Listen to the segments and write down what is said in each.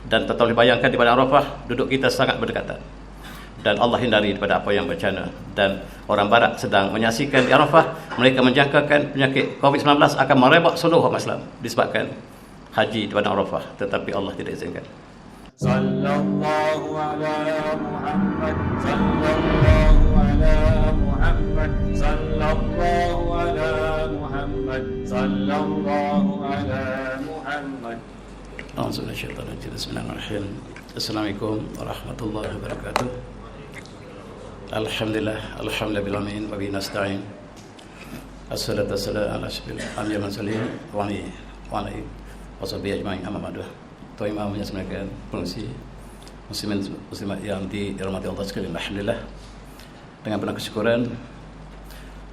Dan tak boleh bayangkan di padang Arafah duduk kita sangat berdekatan, dan Allah hindari daripada apa yang bencana. Dan orang barat sedang menyaksikan di Arafah, mereka menjangkakan penyakit COVID-19 akan merebak seluruh umat Islam disebabkan haji di padang Arafah, tetapi Allah tidak izinkan. Sallallahu ala Muhammad, sallallahu ala Muhammad, sallallahu ala Muhammad, sallallahu ala Muhammad. Bismillahirrahmanirrahim. Assalamualaikum warahmatullahi wabarakatuh. Alhamdulillah, alhamdulillah bil alamin wa bihi nasta'in. Assalatu wassalamu ala asyrafil anbiya'i wal mursalin wa ala alihi wa sahbihi ajma'in. Amma ba'du. Tuan Imam menyampaikan pengurusi muslimin muslimat yang dirahmati Allah sekalian. Alhamdulillah, dengan penuh kesyukuran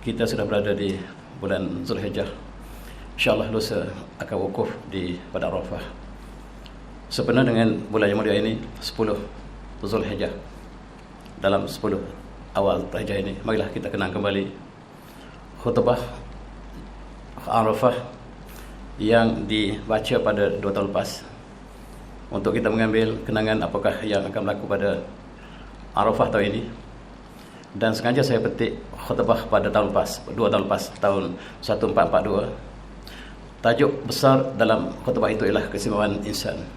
kita sudah berada di bulan Zulhijjah. InsyaAllah lusa akan wukuf di pada Arafah. Sempena dengan bulan yang mulia ini, 10 Zulhijjah. Dalam 10 awal Zulhijjah ini, marilah kita kenang kembali khutbah Arafah yang dibaca pada 2 tahun lepas, untuk kita mengambil kenangan apakah yang akan berlaku pada Arafah tahun ini. Dan sengaja saya petik khutbah pada tahun lepas, 2 tahun lepas, tahun 1442. Tajuk besar dalam khutbah itu ialah keistimewaan insan.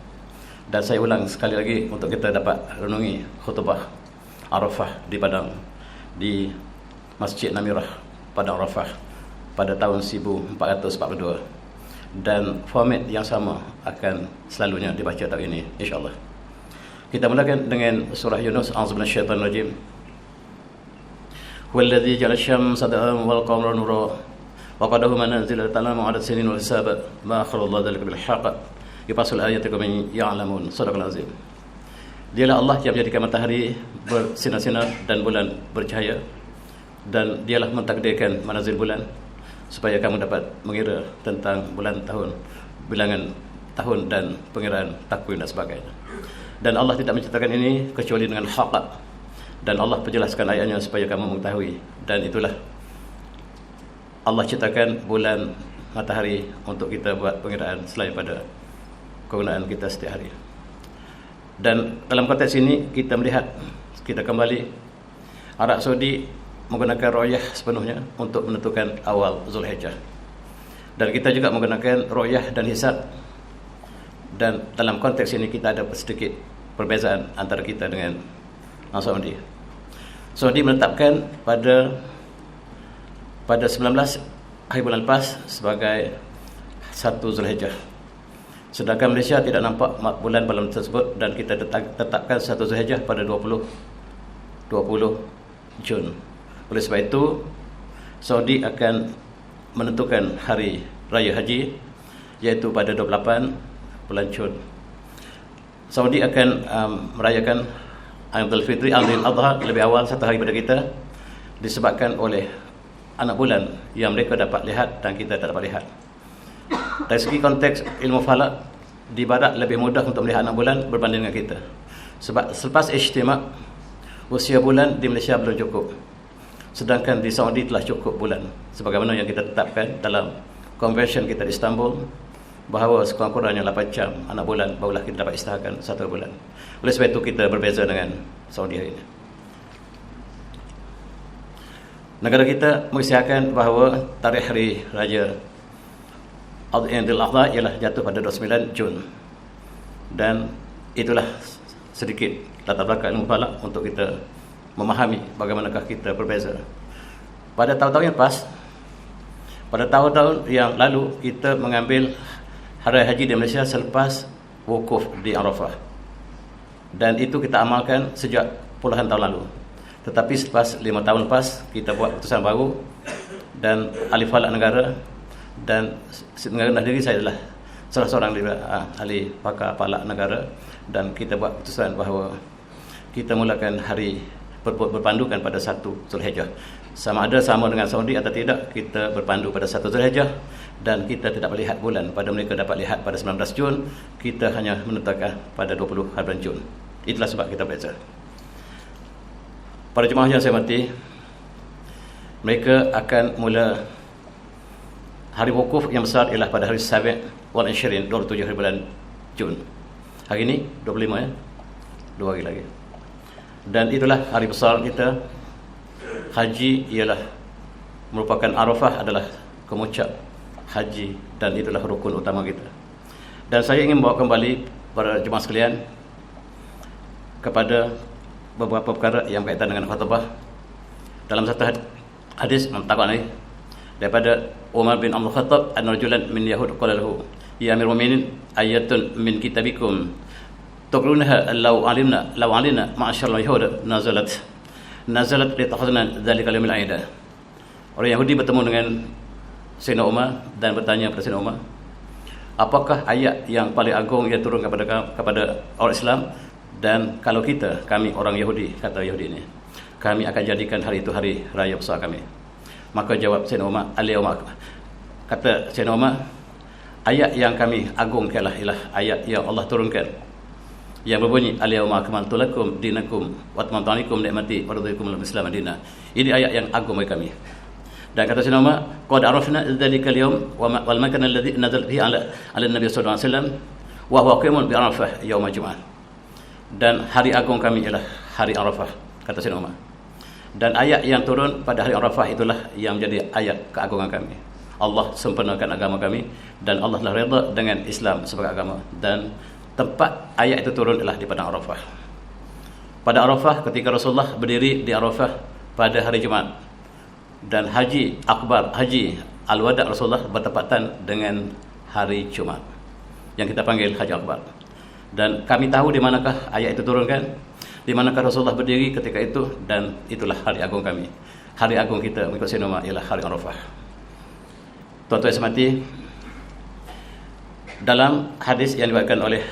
Dan saya ulang sekali lagi untuk kita dapat renungi khutbah Arafah di Masjid Namirah Padang Arafah pada tahun 1442. Dan format yang sama akan selalunya dibaca tahun ini, insyaAllah. Kita mulakan dengan surah Yunus. A'udzubillahi minasyaitanir rajim. Huwallazi ja'ala asy-syamsa da'an wal qamara nuran wa qadahu manazilatan 'ala sinin wal hisab ma khalaqallahu dzalika bil haqq yufassilu ayati liqaumin ya'lamun. Shadaqal azim. Dialah Allah yang menjadikan matahari bersinar-sinar dan bulan bercahaya, dan dialah mentakdirkan manazil bulan supaya kamu dapat mengira tentang bulan tahun, bilangan tahun dan pengiraan takwim dan sebagainya. Dan Allah tidak menciptakan ini kecuali dengan haqq, dan Allah penjelaskan ayatnya supaya kamu mengetahui. Dan itulah Allah ciptakan bulan, matahari untuk kita buat pengiraan selain pada kegunaan kita setiap hari. Dan dalam konteks ini kita melihat, kita kembali Arab Saudi menggunakan ru'yah sepenuhnya untuk menentukan awal Zulhijjah. Dan kita juga menggunakan ru'yah dan hisab. Dan dalam konteks ini kita ada sedikit perbezaan antara kita dengan Saudi. Saudi menetapkan pada 19 hari bulan lepas sebagai 1 Zulhijjah. Sedangkan Malaysia tidak nampak bulan malam tersebut, dan kita tetapkan 1 Zulhijjah pada 20 Jun. Oleh sebab itu, Saudi akan menentukan hari raya haji, iaitu pada 28 bulan Jun. Saudi akan merayakan Aidul Fitri, Aidul Adha lebih awal 1 hari pada kita, disebabkan oleh anak bulan yang mereka dapat lihat dan kita tak dapat lihat. Dari segi konteks ilmu falak, di barat lebih mudah untuk melihat anak bulan berbanding dengan kita. Sebab selepas ijtima', usia bulan di Malaysia belum cukup, sedangkan di Saudi telah cukup bulan, sebagaimana yang kita tetapkan dalam convention kita di Istanbul, bahawa sekurang-kurangnya 8 jam anak bulan barulah kita dapat isytiharkan 1 bulan. Oleh sebab itu kita berbeza dengan Saudi hari ini. Negara kita mengisytiharkan bahawa tarikh hari raya Aidil Adha ialah jatuh pada 29 Jun. Dan itulah sedikit latar belakang ilmu falak untuk kita memahami bagaimanakah kita berbeza. Pada tahun-tahun yang lepas, pada tahun-tahun yang lalu, kita mengambil hari haji di Malaysia selepas wukuf di Arafah. Dan itu kita amalkan sejak puluhan tahun lalu. Tetapi selepas 5 tahun lepas, kita buat keputusan baru, dan ahli falak negara, dan mengenal diri saya adalah salah seorang ahli pakar falak negara, dan kita buat keputusan bahawa kita mulakan hari berpandukan pada 1 Zulhijjah. Sama ada sama dengan Saudi atau tidak, kita berpandu pada 1 Zulhijjah, dan kita tidak melihat bulan pada mereka dapat lihat pada 19 Jun, kita hanya menetapkan pada 20 hari Jun. Itulah sebab kita belajar. Para jemaah yang saya hormati, mereka akan mula hari wukuf yang besar ialah pada hari Sabi' wal Ishrin, 27 hari bulan Jun. Hari ini 25 ya. 2 hari lagi. Dan itulah hari besar kita. Haji ialah merupakan Arafah adalah kemuncak haji dan itulah rukun utama kita. Dan saya ingin bawa kembali para jemaah sekalian kepada beberapa perkara yang berkaitan dengan khutbah. Dalam satu hadis mentakwan ini daripada Umar bin Abdul Khattab, anna rajulan min Yahud qala lahu, ya amirul mu'minin, ayatun min kitabikum tuqrunaha law alimna ma'asyarul yahud nazalat li takhudna dzalika al-yawmil 'ida. Orang Yahudi bertemu dengan Sayyidina Umar dan bertanya kepada Sayyidina Umar, apakah ayat yang paling agung yang turun kepada orang Islam, dan kalau kami orang Yahudi, kata Yahudi ini, kami akan jadikan hari itu hari raya besar kami. Maka jawab Sayyidina Umar, al-yawma, kata Sayyidina Umar, ayat yang kami agungkan ialah ayat yang Allah turunkan yang berbunyi, al-yawma akmaltu lakum dinakum wa atmamtu alaikum ni'mati wa raditu lakum al-islam madina. Ini ayat yang agung bagi kami. Dan kata Sayyidina Umar, qad arafna dzalika al-yawm wal makan alladhi nazal fihi ala an-nabi sallallahu alaihi wasallam wa huwa qiyamun bi Arafah yaum Jumat. Dan hari agung kami ialah hari Arafah, kata Sayyidina Umar. Dan ayat yang turun pada hari Arafah itulah yang menjadi ayat keagungan kami. Allah sempurnakan agama kami dan Allah telah redha dengan Islam sebagai agama. Dan tempat ayat itu turun adalah di padang Arafah. Pada Arafah, ketika Rasulullah berdiri di Arafah pada hari Jumat, dan haji akbar, haji al-wada Rasulullah bertepatan dengan hari Jumat yang kita panggil haji akbar. Dan kami tahu di manakah ayat itu turunkan, di manakah Rasulullah berdiri ketika itu, dan itulah hari agung kami. Hari agung kita mengikut Sayyidina Umar ialah hari Arafah. Tuan-tuan semati, dalam hadis yang diriwayatkan oleh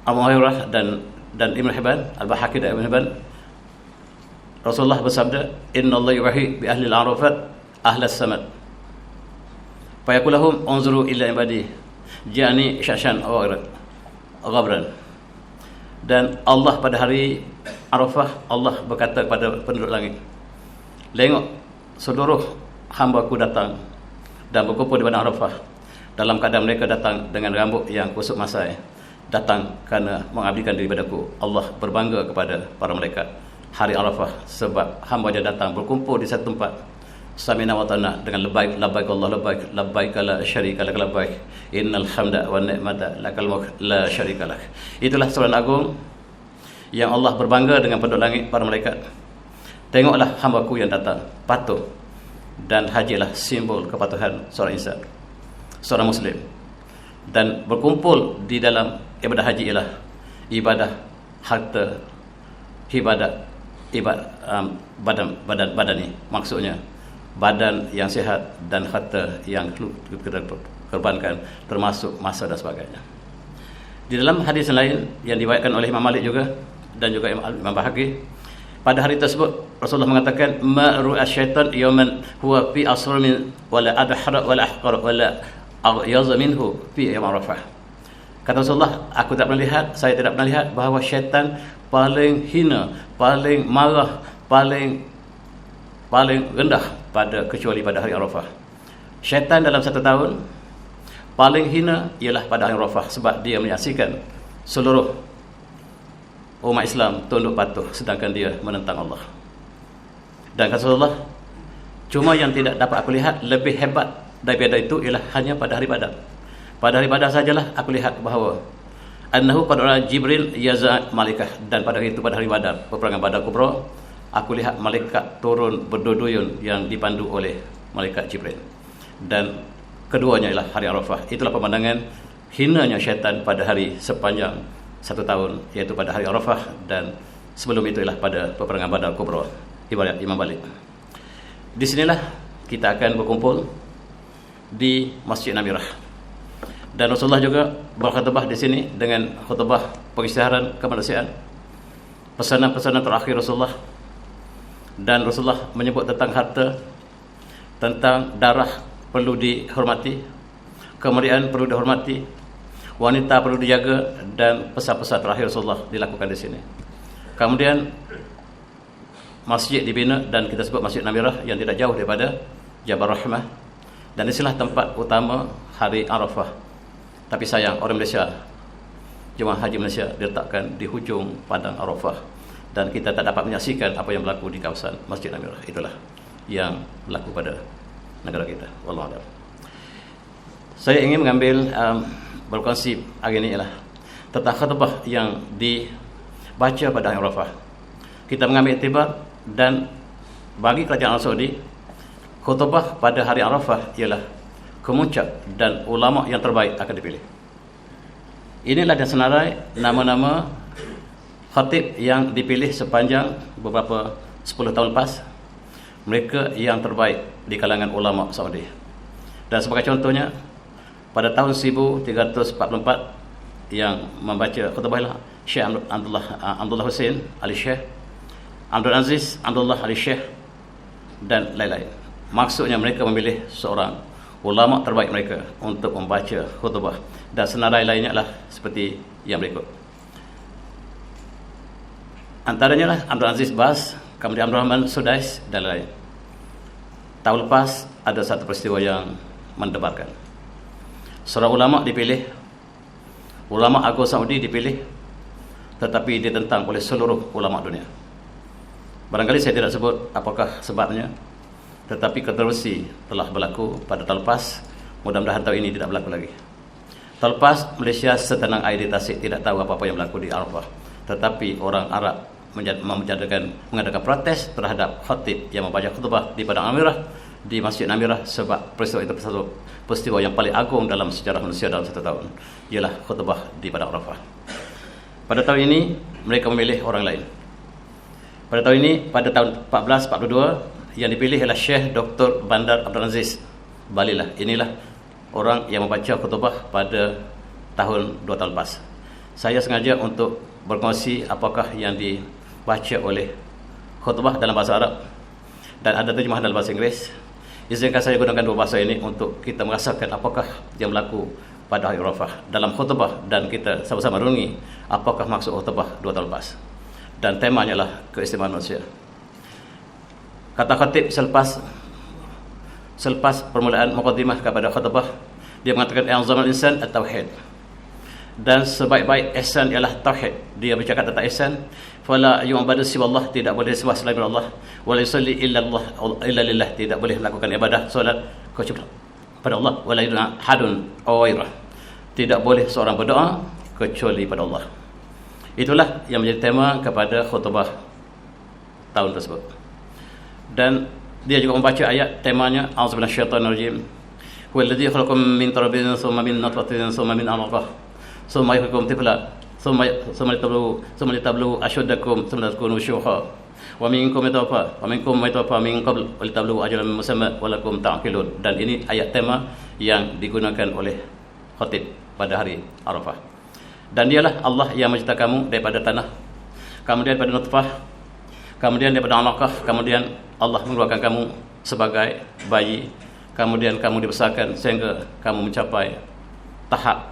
Abu Hurairah dan Ibn Hibban, Al-Bahaqi dan Ibn Hibban, Rasulullah bersabda, inna Allah yuhi bi ahli al-Arafat ahli as-samad fa yaqulu lahum unzuru ila ibadi ja'ani syashan aw ghabran. Dan Allah pada hari Arafah, Allah berkata kepada penduduk langit, tengok seluruh hamba-Ku datang dan berkumpul di padang Arafah dalam keadaan mereka datang dengan rambut yang kusut masai, datang kerana mengabdikan diri padaku. Allah berbangga kepada para malaikat hari Arafah sebab hamba dia datang berkumpul di satu tempat, samina wa ta'na, dengan labbaik labbaik Allah labbaik labbaik la syarika lak labbaik innal hamda wan ni'mata lakal mulk la syarika lak. Itulah seruan agung yang Allah berbangga dengan penduduk langit, para malaikat. Tengoklah hamba-Ku yang datang, patuh. Dan hajilah simbol kepatuhan seorang insan, seorang muslim. Dan berkumpul di dalam ibadah haji ialah ibadah harta, badan ni, maksudnya badan yang sihat dan harta yang kita korbankan, termasuk masa dan sebagainya. Di dalam hadis lain yang diriwayatkan oleh Imam Malik juga dan juga Imam Bahaqi, pada hari tersebut Rasulullah mengatakan, ma ru'a syaitan yawman huwa fi asrar min wala adhara wala ahqar wala aghyaz minhu fi yawm Arafah. Kata Rasulullah, saya tidak pernah lihat bahawa syaitan paling hina, paling marah, paling rendah kecuali pada hari Arafah. Syaitan dalam satu tahun paling hina ialah pada hari Arafah, sebab dia menyaksikan seluruh umat Islam tunduk patuh sedangkan dia menentang Allah. Dan kata Rasulullah, cuma yang tidak dapat aku lihat lebih hebat daripada itu ialah hanya pada hari Badar. Pada hari Badar sajalah aku lihat bahawa annahu qad ra'a Jibril yaza malaikah, dan pada hari itu, pada hari Badar, peperangan Badar Kubra, aku lihat malaikat turun berduyun yang dipandu oleh malaikat Jibril. Dan keduanya ialah hari Arafah. Itulah pemandangan hinanya syaitan pada hari sepanjang satu tahun, iaitu pada hari Arafah, dan sebelum itu ialah pada peperangan Badar Kubra, riwayat Imam Malik. Di sinilah kita akan berkumpul di Masjid Namirah. Dan Rasulullah juga berkhutbah di sini dengan khutbah pengisytiharan kemanusiaan, pesanan-pesanan terakhir Rasulullah. Dan Rasulullah menyebut tentang harta, tentang darah perlu dihormati, kemuliaan perlu dihormati, wanita perlu dijaga, dan pesan-pesan terakhir Rasulullah dilakukan di sini. Kemudian masjid dibina dan kita sebut Masjid Namirah yang tidak jauh daripada Jabal Rahmah, dan disinilah tempat utama hari Arafah. Tapi sayang, orang Malaysia jemaah haji Malaysia diletakkan di hujung padang Arafah, dan kita tak dapat menyaksikan apa yang berlaku di kawasan Masjid Namirah. Itulah yang berlaku pada negara kita. Wallahu a'lam. Saya ingin mengambil berkongsi hari ini ialah tentang khutbah yang dibaca pada hari Arafah. Kita mengambil iktibar, dan bagi kerajaan Arab Saudi, khutbah pada hari Arafah ialah kemuncak dan ulama yang terbaik akan dipilih. Inilah dan senarai nama-nama khatib yang dipilih sepanjang beberapa 10 tahun lepas, mereka yang terbaik di kalangan ulama Saudi. Dan sebagai contohnya, pada tahun 1344 yang membaca khutbah ialah Syekh Abdullah Hussein Ali Syekh, Abdul Aziz Abdullah Ali Syekh, dan lain-lain. Maksudnya mereka memilih seorang ulama terbaik mereka untuk membaca khutbah, dan senarai lainnya adalah seperti yang berikut. Antaranya lah Abdul Aziz Bas, kemudian Abdul Rahman Sudais, dan lain-lain. Tahun lepas ada satu peristiwa yang mendebarkan. Seorang ulama dipilih, ulama agung Saudi dipilih, tetapi ditentang oleh seluruh ulama dunia. Barangkali saya tidak sebut apakah sebabnya, tetapi kontroversi telah berlaku pada tahun lepas. Mudah-mudahan tahun ini tidak berlaku lagi. Tahun lepas Malaysia setenang air di tasik, tidak tahu apa-apa yang berlaku di Arafah, tetapi orang Arab mengadakan protes terhadap khatib yang membaca khutbah di Padang Amirah, di Masjid Namirah, sebab peristiwa itu satu peristiwa yang paling agung dalam sejarah manusia dalam satu tahun, ialah khutbah di Padang Arafah. Pada tahun ini mereka memilih orang lain. Pada tahun ini, pada tahun 1442, yang dipilih ialah Syekh Dr. Bandar Abdul Aziz Balilah. Inilah orang yang membaca khutbah pada tahun 2 tahun lepas. Saya sengaja untuk berkongsi apakah yang dibaca oleh khutbah dalam bahasa Arab, dan ada terjemah dalam bahasa Inggeris. Izinkan saya gunakan dua bahasa ini untuk kita merasakan apakah yang berlaku pada hari Arafah dalam khutbah, dan kita sama-sama renungi apakah maksud khutbah 2 tahun lepas. Dan temanya adalah keistimewaan manusia. Kata khatib selepas permulaan muqaddimah kepada khutbah, dia mengatakan a'zamal insan at-tauhid, dan sebaik-baik ihsan ialah tauhid. Dia bercakap tentang ihsan, fala yu'badu siwallah, tidak boleh sembah selain Allah, wala yusalli illa lillah, tidak boleh melakukan ibadah solat kecuali pada Allah, wala yud'a hadun awairah, tidak boleh seorang berdoa kecuali pada Allah. Itulah yang menjadi tema kepada khutbah tahun tersebut. Dan dia juga membaca ayat temanya, a'udzubillahi minasyaitonirrajim, huwallazi khalaqakum min turabin tsumma min nutfatin tsumma min 'alaqah tsumma yukhrijukum tiflan tsumma litablu ashuddakum tsumma takunu syuhha wa minkum yatawaffa min qabl wa litablu ajalan musamma wa lakum ta'qilun. Dan ini ayat tema yang digunakan oleh khatib pada hari Arafah. Dan dialah Allah yang mencipta kamu daripada tanah, kemudian daripada nutfah, kemudian daripada 'alaqah, kemudian Allah mengeluarkan kamu sebagai bayi, kemudian kamu dibesarkan sehingga kamu mencapai tahap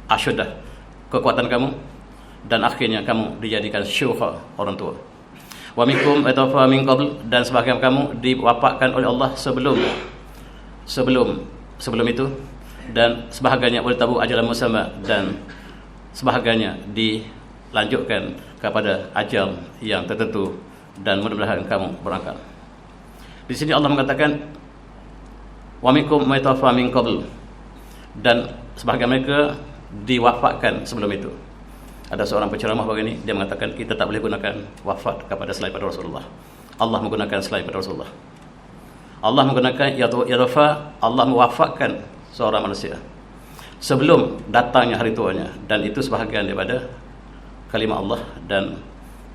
asyudah, kekuatan kamu, dan akhirnya kamu dijadikan syuha, orang tua. Wa minkum yatawaffa min qabl, dan sebahagian kamu diwafatkan oleh Allah sebelum itu, dan sebahagiannya oleh tabu ajalan musamma, dan sebahagiannya dilanjutkan kepada ajal yang tertentu, dan mudah-mudahan kamu berakal. Di sini Allah mengatakan wa minkum yatawaffa min qabl, dan sebahagian mereka diwafatkan sebelum itu. Ada seorang penceramah begini, dia mengatakan kita tak boleh gunakan wafat kepada selain pada Rasulullah. Allah menggunakan selain pada Rasulullah. Allah menggunakan yatawaffa, Allah mewafatkan seorang manusia sebelum datangnya hari tuanya, dan itu sebahagian daripada kalimah Allah. Dan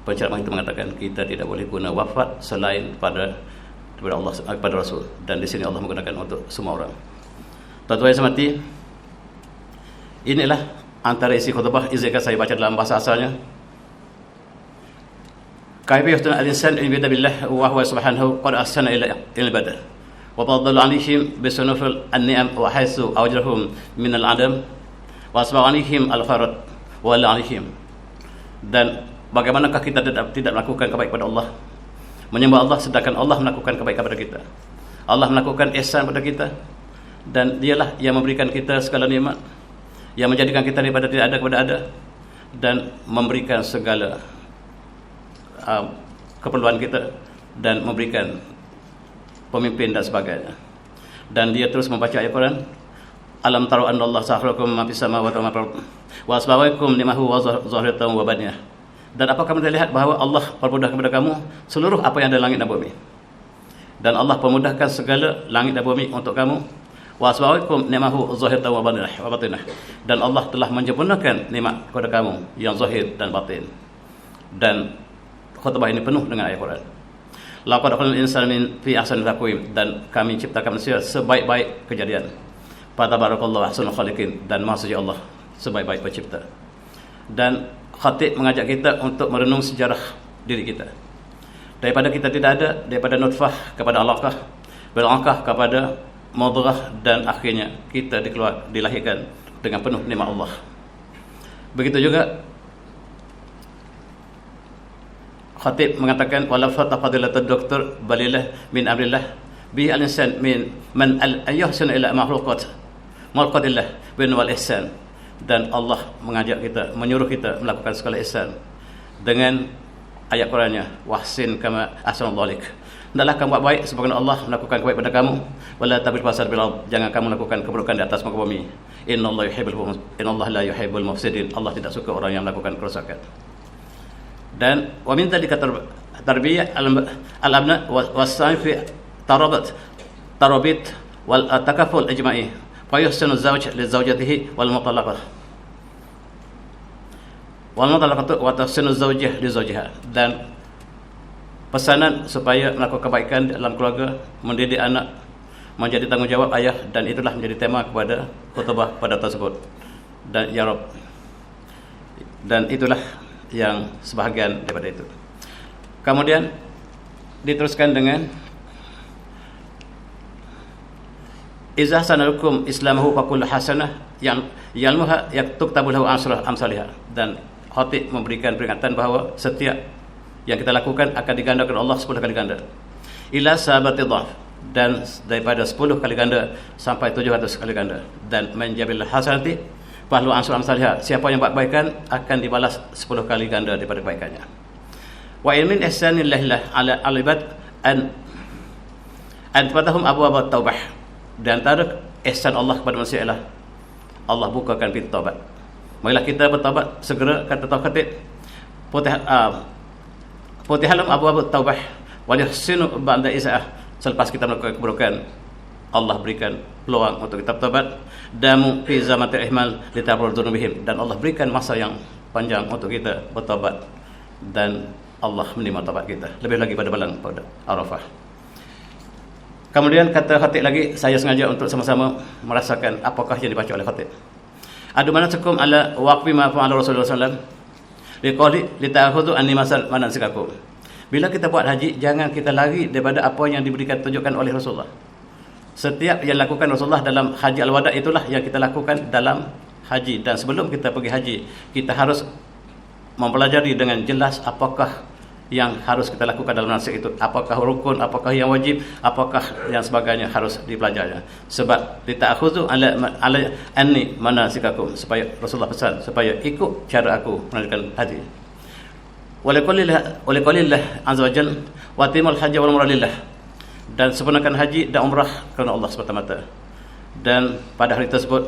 penceramah itu mengatakan kita tidak boleh guna wafat selain pada Allah, kepada Rasul. Dan di sini Allah menggunakan untuk semua orang. Tuan-tuan yang semati, inilah antara isi khutbah. Izinkan saya baca dalam bahasa asalnya. Kaifa yaftuna al-insan in bidabillah wa huwa subhanahu qad ahsana ila al-badal wa fadala alaihim bi sunufil an-ni'am wa haythu awjahum min al-adam wa asbagha alaihim al-farad wa alaihim. Dan bagaimanakah kita tidak melakukan kebaikan kepada Allah, menyembah Allah, sedangkan Allah melakukan kebaikan kepada kita. Allah melakukan ihsan kepada kita, dan dialah yang memberikan kita segala nikmat, yang menjadikan kita daripada tidak ada kepada ada, dan memberikan segala keperluan kita, dan memberikan pemimpin dan sebagainya. Dan dia terus membaca ayat Quran, alam taru anna Allah sakharakum ma fis samawati wa ma fil ardi wa asbaghakum limahu wa zahiratan wa batinah. Dan apakah kamu lihat bahawa Allah permudah kepada kamu seluruh apa yang ada langit dan bumi, dan Allah permudahkan segala langit dan bumi untuk kamu. Wa asbaghakum ni'mahu zahiratan wa batinah, dan Allah telah menyempurnakan nikmat kepada kamu yang zahir dan batin. Dan khutbah ini penuh dengan ayat Quran. Laqad khalaqnal insana fi ahsani taqwim, dan kami ciptakan manusia sebaik-baik kejadian. Fatabarakallahu ahsanul khaliqin, dan Maha Suci Allah sebaik-baik pencipta. Dan khatib mengajak kita untuk merenung sejarah diri kita. Daripada kita tidak ada, daripada nutfah kepada alaqah, beralaqah kepada mudghah, dan akhirnya kita dilahirkan dengan penuh nikmat Allah. Begitu juga khatib mengatakan wala fataqadilatud doktor balilah min amrillah bi al-insan min man al-yuhsin ila makhluqatillah bin wal ihsan. Dan Allah mengajak kita, menyuruh kita melakukan segala ihsan dengan ayat Qurannya, wahsin kama ahsanallahu ilaik. Hendaklah kamu buat baik sebagaimana Allah melakukan kebaikan pada kamu. Wala tabghi fasad bil ard, jangan kamu lakukan keburukan di atas muka bumi. Innallaha la yuhibbul mufsidin, Allah tidak suka orang yang melakukan kerosakan. Dan wa min dzalika tarbiyah al-abna was-sa'i fi tarabit wal takaful ijma'i fa yuhsinu az-zawj li zawjatihi wal mutallaqah wa tahsinu az-zawjah li zawjiha. Dan pesanan supaya melakukan kebaikan dalam keluarga, mendidik anak, menjadi tanggungjawab ayah, dan itulah menjadi tema kepada khutbah pada tersebut. Dan ya Rabb, dan itulah yang sebahagian daripada itu. Kemudian diteruskan dengan izah sanalukum islamahu wa kullu hasanah yang yalmuha yaktubu lahu asrah amsalihah. Dan khatib memberikan peringatan bahawa setiap yang kita lakukan akan digandakan Allah 10 kali ganda. Ila sabati dhaf, dan daripada 10 kali ganda sampai 700 kali ganda. Dan menjabil hasanati bahlu ansur amsalihah, siapa yang buat kebaikan akan dibalas 10 kali ganda daripada kebaikannya. Wa ilmin ihsanillah ala al-ibad an fatahum abwaab at-taubah, dan antara ihsan Allah kepada manusia ialah Allah bukakan pintu taubat. Marilah kita bertaubat segera, kata khatib, Futihalum abwaab at-taubah wa yuhsinu ba'da isaah, selepas kita melakukan keburukan Allah berikan peluang untuk kita bertaubat. Damu fi zamatil ihmal litabur dzunubihim, dan Allah berikan masa yang panjang untuk kita bertaubat, dan Allah menerima taubat kita, lebih lagi pada bulan pada Arafah. Kemudian kata khatib lagi, saya sengaja untuk sama-sama merasakan apakah yang dibaca oleh khatib. Adu manasukum ala waqfi ma fa'ala Rasulullah sallallahu alaihi wasallam liqali lita'khudhu anni masal manasikakum. Bila kita buat haji, jangan kita lari daripada apa yang diberikan tunjukkan oleh Rasulullah. Setiap yang lakukan Rasulullah dalam haji al-wada, itulah yang kita lakukan dalam haji. Dan sebelum kita pergi haji, kita harus mempelajari dengan jelas apakah yang harus kita lakukan dalam manasik itu, apakah rukun, apakah yang wajib, apakah yang sebagainya harus dipelajari. Sebab lita'khudhu ala anni manasikakum, supaya Rasulullah pesan supaya ikut cara aku menunaikan haji. Waliqalillah azza wajal wa timul haji wal umrah lillah, dan sempurnakan haji dan umrah kerana Allah semata-mata. Dan pada hari tersebut,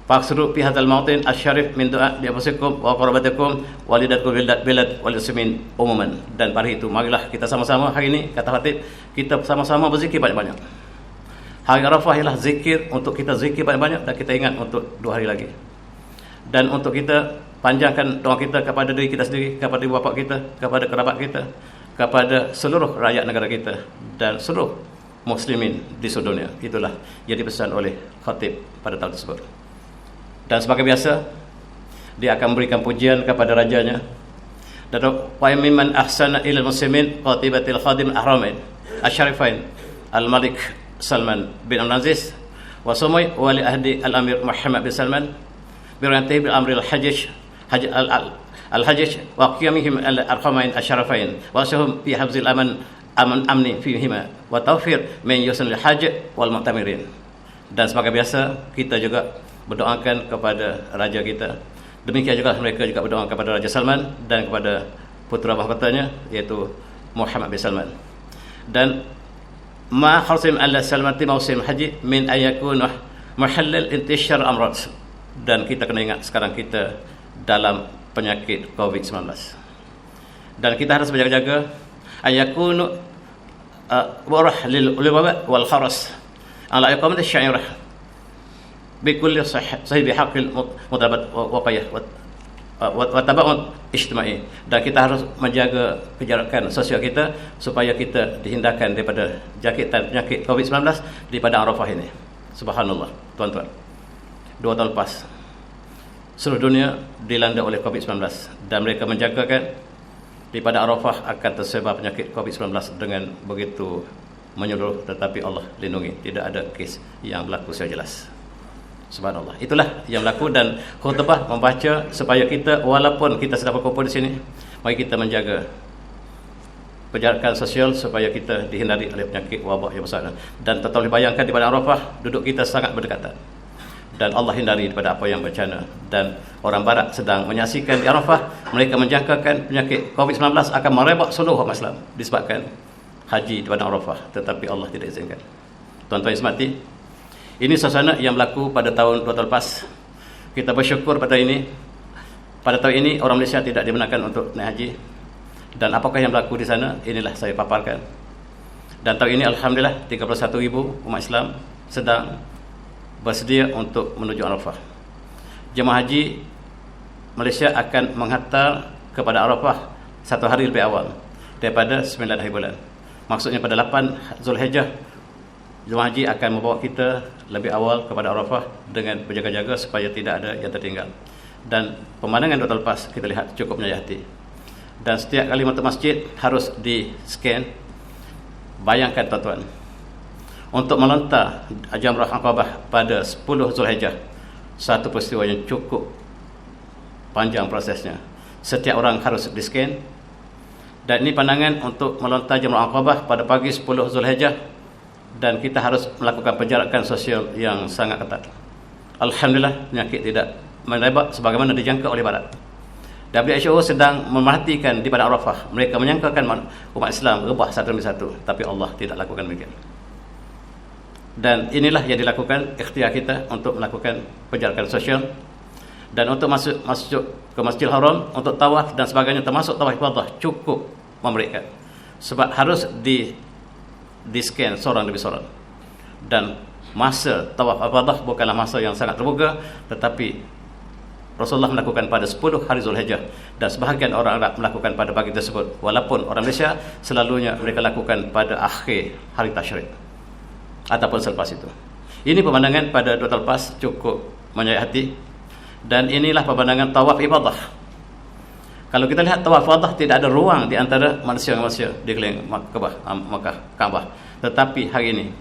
faqsuru fi hadzal mawtin asy-syarif min du'a li anfusikum wa qarabatikum walidatul bilad wal muslimin umuman. Dan pada itu marilah kita sama-sama hari ini, kata khatib, kita sama-sama berzikir banyak-banyak. Hari Arafah ialah zikir, untuk kita zikir banyak-banyak, dan kita ingat untuk 2 hari lagi. Dan untuk kita panjangkan doa kita kepada diri kita sendiri, kepada ibu bapa kita, kepada kerabat kita, kepada seluruh rakyat negara kita, dan seluruh muslimin di seluruh dunia. Itulah yang dipesan oleh khatib pada tahun tersebut. Dan sebagai biasa, dia akan memberikan pujian kepada rajanya. Dan wa mimman ahsana ilal muslimin qatibatil khadim al-ahramain asy-syarifain al-Malik Salman bin Abdulaziz wa sumai wali ahdi al-Amir Muhammad bin Salman birantih bil amri al-hajj al-hajj wa qiyamihim al-arhamain asy-syarifain wa sahum fi hafzil amni fihima wa tawfir min yusanil hajj wal mu'tamirin. Dan sebagai biasa, kita juga berdoakan kepada raja kita. Demikian juga mereka juga berdoa kepada Raja Salman dan kepada putera mahkotanya iaitu Muhammad bin Salman. Dan ma harsim ala salmati mausim haji min ayakun mahallal intishar amrad. Dan kita kena ingat sekarang kita dalam penyakit COVID-19. Dan kita harus berjaga-jaga ayakunu warah lil ulama wal kharas ala iqamati syairah bikulli sahih bihaqqil mudabat waqayah wa tabaun ijtimai. Dan kita harus menjaga kejarakan sosial kita supaya kita dihindarkan daripada jangkitan penyakit COVID-19 di padang Arafah ini. Subhanallah, tuan-tuan. 2 tahun lepas seluruh dunia dilanda oleh COVID-19 dan mereka menjangkakan di padang Arafah akan tersebar penyakit COVID-19 dengan begitu menyeluruh, tetapi Allah lindungi, tidak ada kes yang berlaku secara jelas. Subhanallah. Itulah yang berlaku dan khutbah membaca supaya kita walaupun kita sedang berkumpul di sini, mari kita menjaga penjarakan sosial supaya kita dihindari oleh penyakit wabak yang besar. Dan tetap bayangkan di padang Arafah duduk kita sangat berdekatan. Dan Allah hindari daripada apa yang bencana. Dan orang barat sedang menyaksikan di Arafah, mereka menjangkakan penyakit COVID-19 akan merebak seluruh umat Islam disebabkan haji di padang Arafah, tetapi Allah tidak izinkan. Tuan-tuan yang semati, ini suasana yang berlaku pada tahun 2 tahun lepas. Kita bersyukur pada ini. Pada tahun ini orang Malaysia tidak dibenarkan untuk naik haji. Dan apakah yang berlaku di sana, inilah saya paparkan. Dan tahun ini alhamdulillah 31,000 umat Islam sedang bersedia untuk menuju Arafah. Jemaah haji Malaysia akan menghantar kepada Arafah 1 hari lebih awal daripada 9 hari bulan. Maksudnya pada 8 Zulhijjah jemaah haji akan membawa kita lebih awal kepada Arafah dengan berjaga-jaga supaya tidak ada yang tertinggal. Dan pemandangan 2 tahun lepas kita lihat cukup menyayat hati. Dan setiap kali masuk masjid harus di-scan. Bayangkan tuan-tuan, untuk melontar Jamrah Aqabah pada 10 Zulhijjah, satu peristiwa yang cukup panjang prosesnya. Setiap orang harus di-scan. Dan ini pandangan untuk melontar Jamrah Aqabah pada pagi 10 Zulhijjah. Dan kita harus melakukan penjarakan sosial yang sangat ketat. Alhamdulillah penyakit tidak merebak sebagaimana dijangka oleh barat. WHO sedang memerhatikan di padang Arafah. Mereka menyangkakan umat Islam rebah satu demi satu, tapi Allah tidak lakukan demikian. Dan inilah yang dilakukan ikhtiar kita untuk melakukan penjarakan sosial. Dan untuk masuk ke Masjidil Haram untuk tawaf dan sebagainya, termasuk tawaf ibadah, cukup memberikan. Sebab harus di-scan seorang demi seorang. Dan masa tawaf ibadah bukanlah masa yang sangat terbuka, tetapi Rasulullah melakukan pada 10 hari Zulhijjah. Dan sebahagian orang Arab melakukan pada pagi tersebut. Walaupun orang Malaysia selalunya mereka lakukan pada akhir hari tasyrik ataupun selepas itu. Ini pemandangan pada 2 tahun lepas cukup menyayat hati. Dan inilah pemandangan tawaf ibadah. Kalau kita lihat tawaf ibadah, tidak ada ruang di antara manusia dengan manusia di keliling Makkah, Kaabah. Tetapi hari ini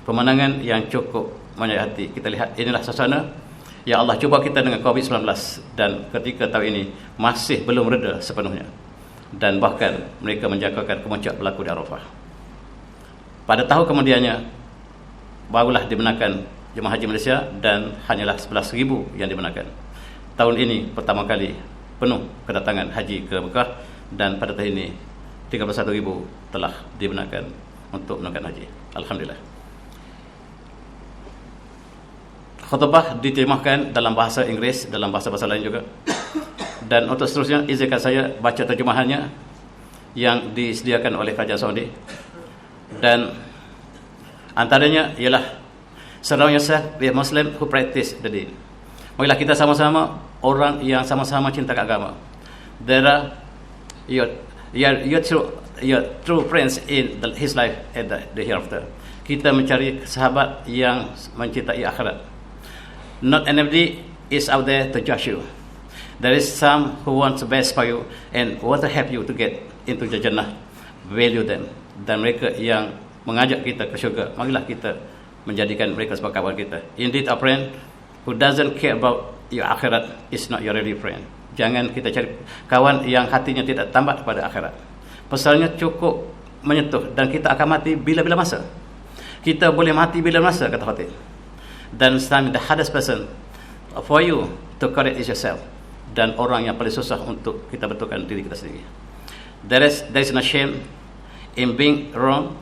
pemandangan yang cukup menyayat hati. Kita lihat inilah suasana yang Allah cuba kita dengan COVID-19. Dan ketika tahun ini masih belum reda sepenuhnya. Dan bahkan mereka menjangkakan kemuncak berlaku di Arafah. Pada tahun kemudiannya barulah dibenarkan jemaah haji Malaysia dan hanyalah 11,000 yang dibenarkan. Tahun ini pertama kali penuh kedatangan haji ke Mekah dan pada tahun ini 31,000 telah dibenarkan untuk menunaikan haji. Alhamdulillah. Khutbah diterjemahkan dalam bahasa Inggeris, dalam bahasa-bahasa lain juga. Dan untuk seterusnya izinkan saya baca terjemahannya yang disediakan oleh Kerajaan Saudi. Dan antaranya ialah surround yourself with Muslim who practice the deen. Marilah kita sama-sama orang yang sama-sama cinta agama. There are your true friends in his life and the hereafter. Kita mencari sahabat yang mencintai akhirat. Not anybody is out there to judge you. There is some who want the best for you and want to help you to get into the Jannah. Value them. Dan mereka yang mengajak kita ke syurga, marilah kita menjadikan mereka sebagai kawan kita. Indeed, a friend who doesn't care about your akhirat is not your really friend. Jangan kita cari kawan yang hatinya tidak tambah kepada akhirat. Pesannya cukup menyentuh dan kita akan mati bila-bila masa. Kita boleh mati bila masa, kata Fatih. Dan the hardest person for you to correct is yourself. Dan orang yang paling susah untuk kita betulkan diri kita sendiri. There is no shame in being wrong.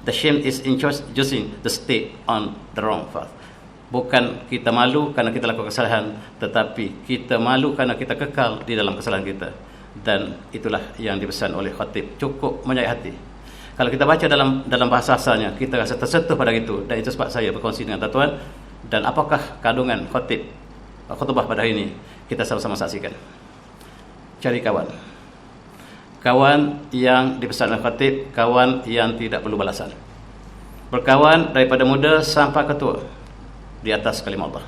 The shame is in choosing to stay on the wrong path. Bukan kita malu kerana kita lakukan kesalahan, tetapi kita malu kerana kita kekal di dalam kesalahan kita. Dan itulah yang dipesan oleh khatib, cukup menyayat hati. Kalau kita baca dalam bahasa asalnya, kita rasa tersentuh pada itu. Dan itu sebab saya berkongsi dengan tuan-tuan. Dan apakah kandungan khutbah pada hari ini, kita sama-sama saksikan. Cari kawan. Kawan yang dipesan oleh khatib, kawan yang tidak perlu balasan. Berkawan daripada muda sampai ketua di atas kalimah Allah.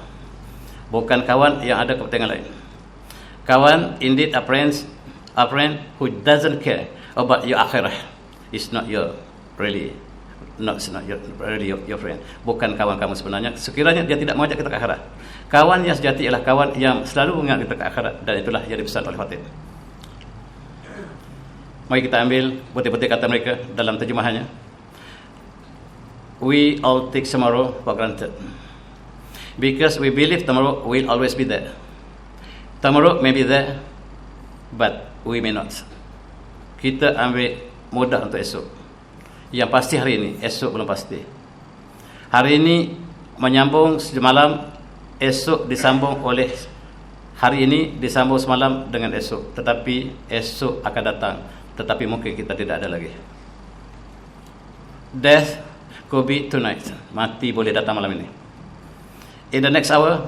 Bukan kawan yang ada kepentingan lain. Kawan indeed a friend who doesn't care about your akhirah. It's not your really your friend. Bukan kawan kamu sebenarnya. Sekiranya dia tidak mengajak kita ke akhirat. Kawan yang sejati ialah kawan yang selalu mengajak kita ke akhirat, dan itulah yang dipesan oleh khatib. Mari kita ambil putih-putih kata mereka dalam terjemahannya. We all take tomorrow for granted because we believe tomorrow will always be there. Tomorrow may be there, but we may not. Kita ambil mudah untuk esok. Yang pasti hari ini, esok belum pasti. Hari ini menyambung semalam, esok disambung oleh hari ini, disambung semalam dengan esok. Tetapi esok akan datang, tetapi mungkin kita tidak ada lagi. Death could be tonight. Mati boleh datang malam ini. In the next hour,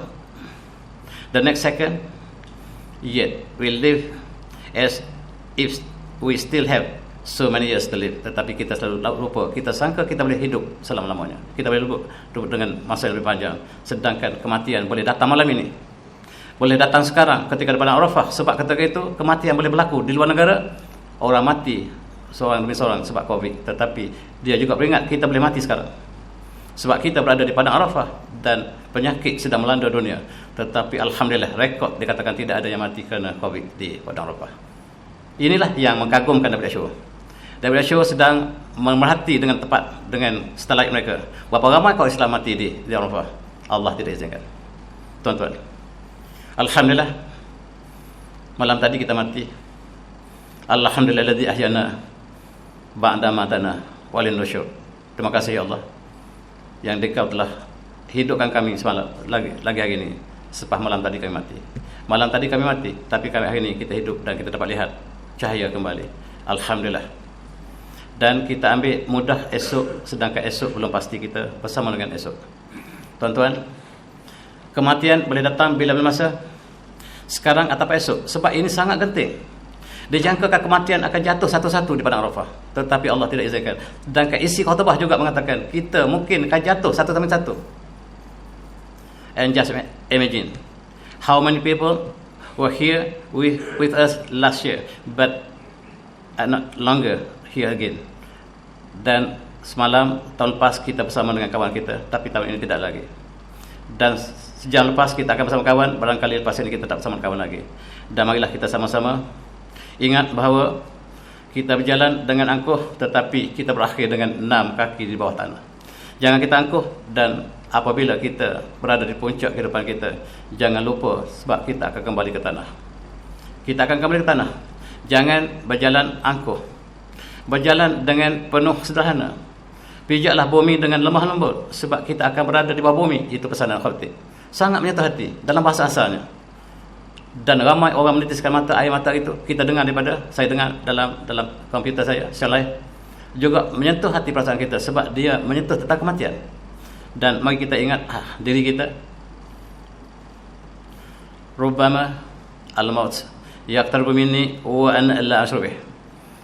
the next second, yet we live as if we still have so many years to live. Tetapi kita selalu lupa. Kita sangka kita boleh hidup selama-lamanya. Kita boleh hidup dengan masa yang lebih panjang. Sedangkan kematian boleh datang malam ini. Boleh datang sekarang ketika di padang Arafah. Sebab ketika itu kematian boleh berlaku di luar negara. Orang mati seorang demi seorang sebab COVID. Tetapi dia juga beringat kita boleh mati sekarang. Sebab kita berada di padang Arafah dan penyakit sedang melanda dunia. Tetapi alhamdulillah rekod dikatakan tidak ada yang mati kerana COVID di padang Arafah. Inilah yang mengagumkan WHO. WHO sedang memerhati dengan tepat dengan starlight mereka. Berapa ramai kau Islam mati di Arafah? Allah tidak izinkan. Tuan-tuan, alhamdulillah malam tadi kita mati. Alhamdulilladzi ahyana ba'da matana walin nusyur. Terima kasih ya Allah yang Engkau telah hidupkan kami semalam lagi hari ini. Sepah malam tadi kami mati. Malam tadi kami mati, tapi kami hari ini kita hidup dan kita dapat lihat cahaya kembali. Alhamdulillah. Dan kita ambil mudah esok, sedangkan esok belum pasti kita bersama dengan esok. Tuan-tuan, kematian boleh datang bila-bila masa, sekarang atau esok. Sebab ini sangat genting. Dijangkakan kematian akan jatuh satu-satu di padang Arafah, tetapi Allah tidak izinkan. Dan isi khutbah juga mengatakan kita mungkin akan jatuh satu demi satu. And just imagine how many people were here with us last year, but are not longer here again. Dan semalam tahun lepas kita bersama dengan kawan kita, tapi tahun ini tidak lagi. Dan sejak lepas kita akan bersama kawan, barangkali lepas ini kita tak bersama kawan lagi. Dan marilah kita sama-sama ingat bahawa kita berjalan dengan angkuh, tetapi kita berakhir dengan 6 kaki di bawah tanah. Jangan kita angkuh, dan apabila kita berada di puncak kehidupan kita, jangan lupa sebab kita akan kembali ke tanah. Kita akan kembali ke tanah. Jangan berjalan angkuh. Berjalan dengan penuh sederhana. Pijaklah bumi dengan lemah lembut, sebab kita akan berada di bawah bumi. Itu pesanan khatib. Sangat menyentuh hati dalam bahasa asalnya. Dan ramai orang menitiskan air mata itu. Kita dengar daripada, saya dengar dalam komputer saya secara live, juga menyentuh hati perasaan kita, sebab dia menyentuh tentang kematian. Dan mari kita ingat diri kita. Rubbama al-maut yaqtarbu minni wa ana la ashrubih.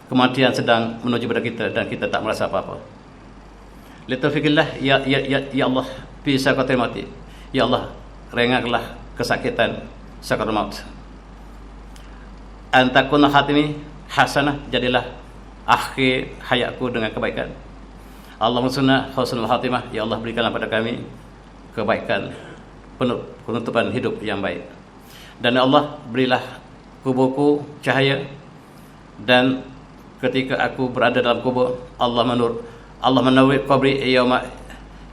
Kematian sedang menuju pada kita dan kita tak merasa apa-apa. Litaufiqillah ya Allah fi saqatil mati. Ya Allah, ringankanlah kesakitan sakaratul maut. Antakuna khatimi hasanah, jadilah akhir hayatku dengan kebaikan. Allahumma sunna husnul khatimah. Ya Allah, berikanlah pada kami kebaikan, penutupan hidup yang baik. Dan ya Allah, berilah kuburku cahaya, dan ketika aku berada dalam kubur, Allah menawwir qabri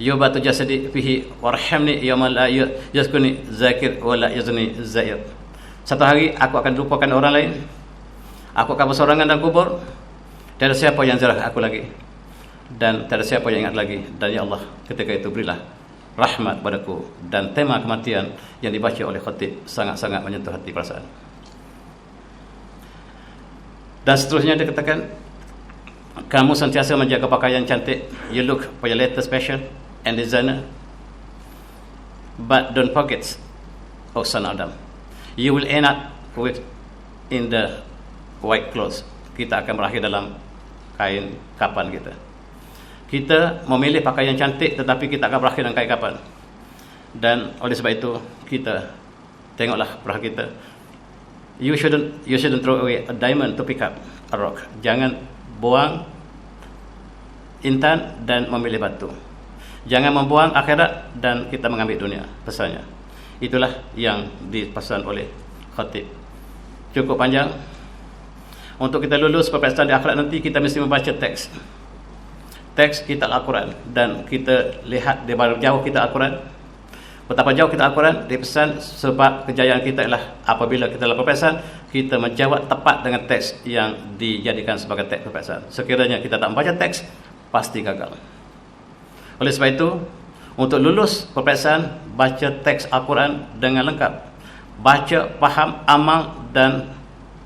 yubatu jasadi fihi warhamni yawma la yazkuni zakir wa la yazni zair. Satu hari aku akan lupakan orang lain, aku akan bersorangan dalam kubur, tiada siapa yang ziarah aku lagi, dan tiada siapa yang ingat lagi. Dan ya Allah, ketika itu berilah rahmat padaku. Dan tema kematian yang dibaca oleh khatib sangat-sangat menyentuh hati perasaan. Dan seterusnya dia katakan, kamu sentiasa menjaga pakaian cantik, you look for your latest fashion and designer, but don't forget, oh son Adam, you will end up with in the white clothes. Kita akan berakhir dalam kain kapan kita. Kita memilih pakaian cantik, tetapi kita akan berakhir dalam kain kapan. Dan oleh sebab itu, kita tengoklah perah kita. You shouldn't throw away a diamond to pick up a rock. Jangan buang intan dan memilih batu. Jangan membuang akhirat dan kita mengambil dunia. Pesannya itulah yang dipesan oleh khatib. Cukup panjang. Untuk kita lulus peperiksaan di akhirat nanti, kita mesti membaca teks kitab Al-Quran, dan kita lihat di baru jauh kita Al-Quran. Betapa jauh kita Al-Quran dipesan, sebab kejayaan kita ialah apabila kita dalam peperiksaan, kita menjawab tepat dengan teks yang dijadikan sebagai teks peperiksaan. Sekiranya kita tak membaca teks, pasti gagal. Oleh sebab itu, untuk lulus peperiksaan, baca teks Al-Quran dengan lengkap, baca, faham, amal dan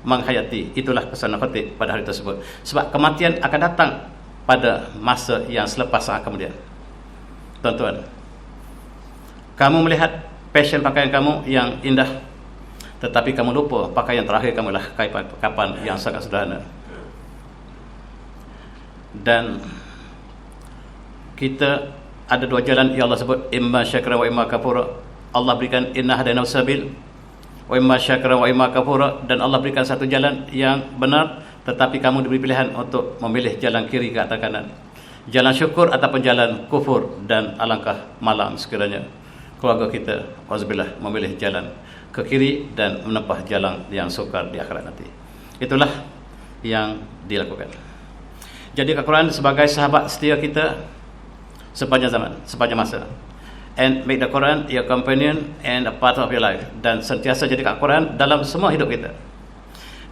menghayati. Itulah pesan khatib pada hari tersebut. Sebab kematian akan datang pada masa yang selepas sangat kemudian. Tuan-tuan, kamu melihat fashion pakaian kamu yang indah, tetapi kamu lupa pakaian terakhir kamu lah kapan yang sangat sederhana. Dan kita ada dua jalan yang Allah sebut, imma syakra wa imma kafura. Allah berikan inna hadainahu sabil wa imma syakra wa imma kafura, dan Allah berikan satu jalan yang benar, tetapi kamu diberi pilihan untuk memilih jalan kiri ke atas kanan, jalan syukur ataupun jalan kufur. Dan alangkah malang sekiranya keluarga kita, wazubillah, memilih jalan ke kiri dan menempuh jalan yang sukar di akhirat nanti. Itulah yang dilakukan. Jadi Al-Quran sebagai sahabat setia kita sepanjang zaman, sepanjang masa. And make the Quran your companion and a part of your life. Dan sentiasa jadikan Al-Quran dalam semua hidup kita.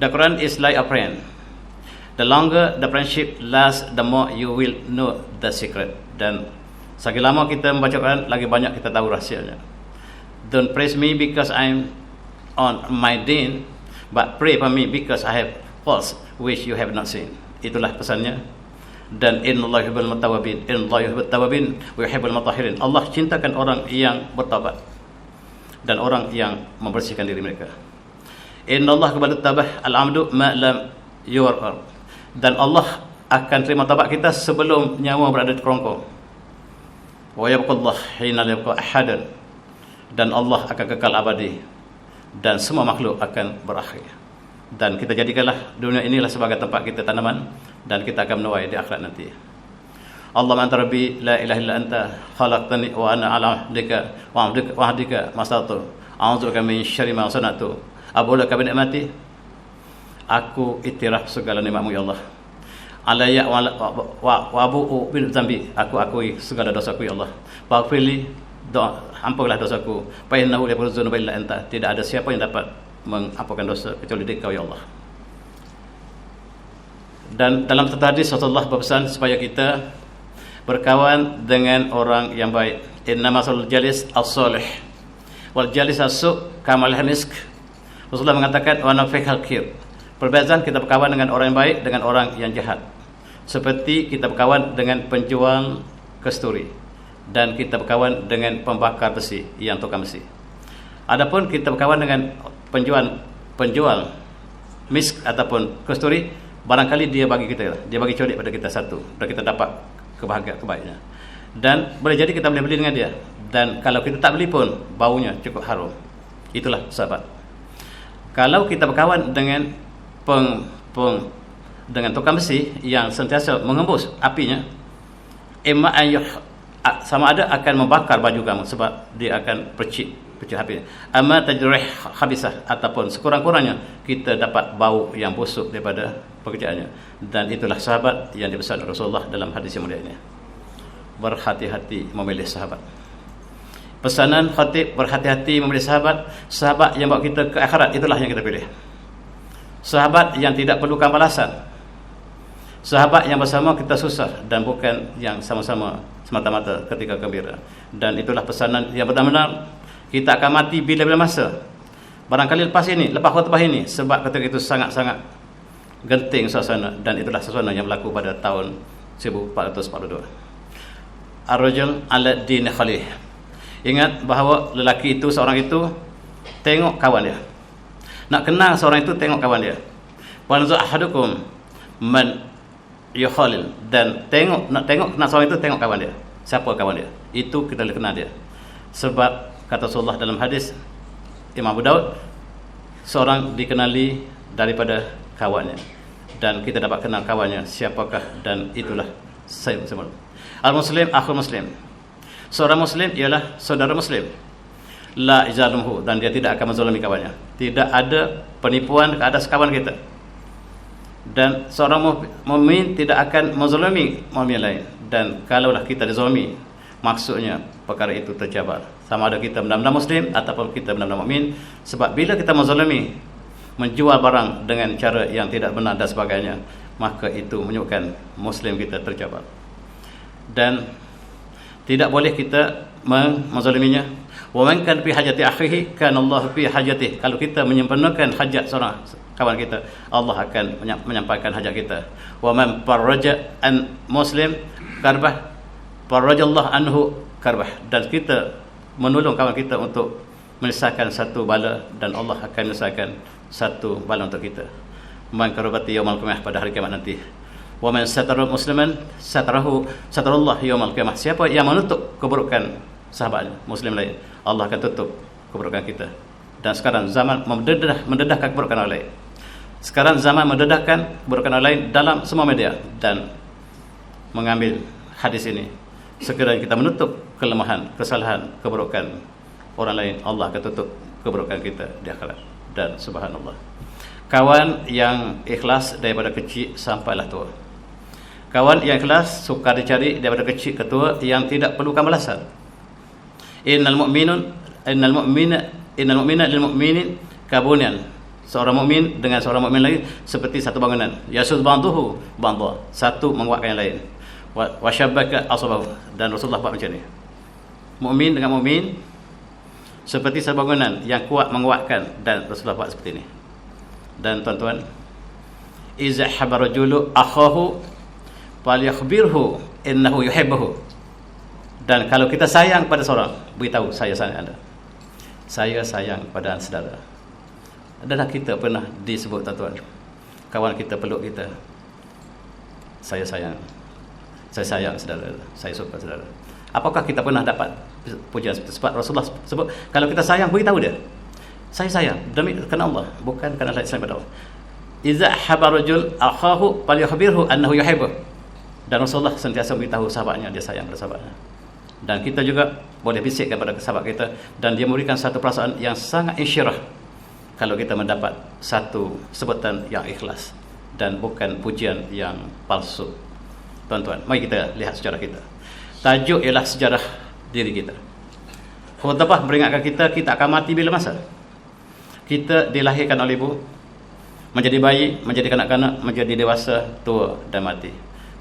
The Quran is like a friend. The longer the friendship lasts, the more you will know the secret. Dan semakin lama kita membaca Quran, lagi banyak kita tahu rahsianya. Don't praise me because I'm on my deen, but pray for me because I have faults which you have not seen. Itulah pesannya. Dan innallaha yuhibbul mutawwabin, innallaha yuhibbut tawwabin wa yuhibbul mutahhirin. Allah cintakan orang yang bertaubat dan orang yang membersihkan diri mereka. Innallaha qabala tawbah al-amdu ma lam yuwar. Dan Allah akan terima taubat kita sebelum nyawa berada di kerongkong. Wa yabqullah hina la yabqa ahadan. Dan Allah akan kekal abadi dan semua makhluk akan berakhir. Dan kita jadikanlah dunia inilah sebagai tempat kita tanaman, dan kita akan menuai di akhirat nanti. Allahumma anta rabbi la ilaha illa anta khalaqtani wa ana ala ahdika wa ahdika masattu a'udzuka min syarri ma sanatu abu laka bi ni'mati. Aku iktiraf segala nikmatmu ya Allah. Alayya wa abu'u bil dzambi. Aku akui segala dosaku ya Allah. Faghfirli, ampunlah dosaku. Fa innahu la yaghfiru dzunuba illa anta. Tidak ada siapa yang dapat mengampunkan dosa kecuali Engkau ya Allah. Dan dalam satu hadis Rasulullah berpesan supaya kita berkawan dengan orang yang baik. Inna masalul jalis as-salih wal jalis as-su' kamal hamisk. Rasulullah mengatakan wa nafikhal kir. Perbezaan kita berkawan dengan orang yang baik dengan orang yang jahat, seperti kita berkawan dengan penjual kasturi dan kita berkawan dengan pembakar besi yang tukang besi. Adapun kita berkawan dengan penjual misk ataupun kasturi, barangkali dia bagi colik pada kita satu, dan kita dapat kebaikan. Dan boleh jadi kita boleh beli dengan dia, dan kalau kita tak beli pun baunya cukup harum. Itulah sahabat. Kalau kita berkawan dengan dengan tukang besi yang sentiasa mengembus apinya, sama ada akan membakar baju kamu sebab dia akan percik apinya. Amma tajrih khabisah, ataupun sekurang-kurangnya kita dapat bau yang busuk daripada pekerjaannya. Dan itulah sahabat yang dipesan Rasulullah dalam hadis yang mulia ini. berhati-hati memilih sahabat. Pesanan khatib, berhati-hati memilih sahabat. Sahabat yang bawa kita ke akhirat, itulah yang kita pilih. Sahabat yang tidak perlukan balasan. Sahabat yang bersama kita susah, dan bukan yang sama-sama semata-mata ketika gembira. Dan itulah pesanan yang benar-benar kita akan mati bila-bila masa. Barangkali lepas khutbah ini, sebab ketika itu sangat-sangat genting suasana, dan itulah suasana yang berlaku pada tahun 1442. Ar-rajul ala dini khalih. Ingat bahawa lelaki itu, seorang itu tengok kawan dia. Nak kenal seorang itu, tengok kawan dia. Wa nazu ahadukum man yukhalil, dan nak tengok kenal seorang itu, tengok kawan dia. Siapa kawan dia? Itu kita boleh kenal dia. Sebab kata Rasulullah dalam hadis Imam Abu Daud, seorang dikenali daripada kawannya, dan kita dapat kenal kawannya siapakah, dan itulah saya bersama. Al-Muslim akhul Muslim. Seorang Muslim ialah saudara Muslim. La izalumhu, dan dia tidak akan menzalimi kawannya. Tidak ada penipuan ke atas kawan kita. Dan seorang mukmin tidak akan menzalimi mukmin lain. Dan kalaulah kita dizalimi, maksudnya perkara itu tercabar. Sama ada kita benar-benar Muslim ataupun kita benar-benar mukmin. Sebab bila kita menzalimi, menjual barang dengan cara yang tidak benar dan sebagainya, maka itu menunjukkan Muslim kita tercabar. Dan tidak boleh kita menzaliminya. Wa man kan fi hajati akhihi kana Allah fi hajatihi. Kalau kita menyempurnakan hajat seorang kawan kita, Allah akan menyampaikan hajat kita. Wa man farraja an muslim karbah farrajallahu anhu karbah. Dan kita menolong kawan kita untuk menyelesaikan satu bala, dan Allah akan menyelesaikan satu bala untuk kita. Man karbati yaumul qiyamah, pada hari kiamat nanti. Wa man satara musliman satarallahu yaumul qiyamah. Siapa yang menutup keburukan sahabatnya muslim lain, Allah akan tutup keburukan kita. Dan sekarang zaman mendedahkan keburukan orang lain. Sekarang zaman mendedahkan keburukan orang lain dalam semua media, dan mengambil hadis ini, segera kita menutup kelemahan, kesalahan, keburukan orang lain, Allah akan tutup keburukan kita di akhirat. Dan subhanallah, kawan yang ikhlas daripada kecil sampailah tua. Kawan yang ikhlas sukar dicari daripada kecil ke tua, yang tidak perlukan balasan. Innal mu'mina lil mu'minin kabunyan. Seorang mukmin dengan seorang mukmin lain seperti satu bangunan. Yasud banduhu bandha, satu menguatkan yang lain. Wa syabbaka asabahu, dan Rasulullah buat macam ni. Mukmin dengan mukmin seperti satu bangunan yang kuat menguatkan, dan Rasulullah buat seperti ini. Dan tuan-tuan, iza habarajulu akhahu falyakhbirhu innahu yuhibbuhu. Dan kalau kita sayang pada seorang, beritahu, saya sayang anda, saya sayang pada saudara. Adalah kita pernah disebut, tuan-tuan, kawan kita peluk kita, saya sayang saudara, saya suka saudara. Apakah kita pernah dapat pujian seperti sebab Rasulullah sebut, kalau kita sayang, beritahu dia, saya sayang demi kerana Allah, bukan kerana selain pada Allah. Iza habarajul akhahu falyakhbirhu annahu yuhibbuh. Dan Rasulullah sentiasa beritahu sahabatnya, dia sayang pada sahabatnya. Dan kita juga boleh bisikkan kepada sahabat kita, dan dia memberikan satu perasaan yang sangat insyirah kalau kita mendapat satu sebutan yang ikhlas dan bukan pujian yang palsu. Tuan-tuan, mari kita lihat sejarah kita. Tajuk ialah sejarah diri kita. Khutbah memperingatkan kita akan mati bila masa. Kita dilahirkan oleh ibu, menjadi bayi, menjadi kanak-kanak, menjadi dewasa, tua dan mati.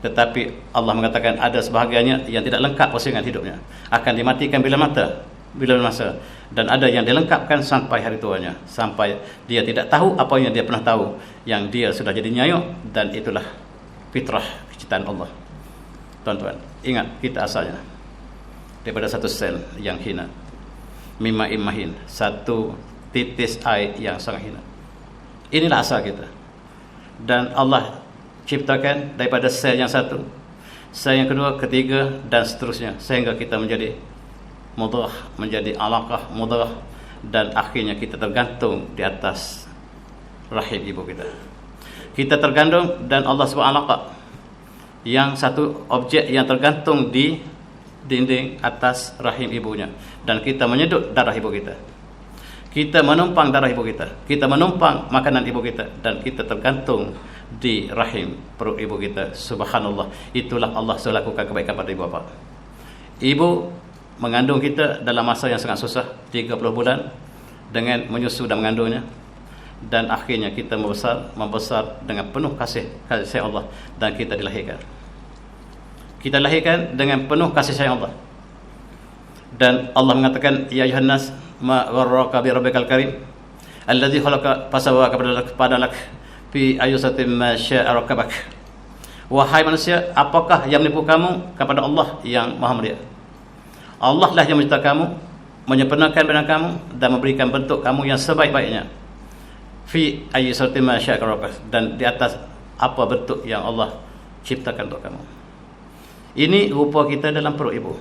Tetapi Allah mengatakan ada sebahagiannya yang tidak lengkap pusingan hidupnya, akan dimatikan bila masa. Dan ada yang dilengkapkan sampai hari tuanya, sampai dia tidak tahu apa yang dia pernah tahu, yang dia sudah jadi nyayuk. Dan itulah fitrah ciptaan Allah. Tuan-tuan, ingat, kita asalnya daripada satu sel yang hina, mimma immahin, satu titis air yang sangat hina. Inilah asal kita. Dan Allah ciptakan daripada sel yang satu, sel yang kedua, ketiga, dan seterusnya, sehingga kita menjadi mudrah, menjadi alaqah mudrah, dan akhirnya kita tergantung di atas rahim ibu kita. Kita tergantung, dan Allah sebut alaqah, yang satu objek yang tergantung di dinding atas rahim ibunya, dan kita menyedut darah ibu kita, kita menumpang darah ibu kita, kita menumpang makanan ibu kita, dan kita tergantung di rahim perut ibu kita. Subhanallah, itulah Allah selalu lakukan kebaikan pada ibu bapa. Ibu mengandung kita dalam masa yang sangat susah, 30 bulan dengan menyusu dan mengandungnya, dan akhirnya kita membesar dengan penuh kasih Allah, dan kita dilahirkan. Kita dilahirkan dengan penuh kasih sayang Allah. Dan Allah mengatakan, ya ayuhan nas ma gharraka bi rabbikal karim alladzi khalaqa fasawwaka fa'adalak fi ayyusatin ma syaa rakkabak. Wahai manusia, apakah yang menipu kamu kepada Allah yang Maha Mulia? Allah lah yang mencipta kamu, menyempurnakan badan kamu, dan memberikan bentuk kamu yang sebaik-baiknya. Fi ayyusatin ma syaa rakkabak, dan di atas apa bentuk yang Allah ciptakan untuk kamu. Ini rupa kita dalam perut ibu.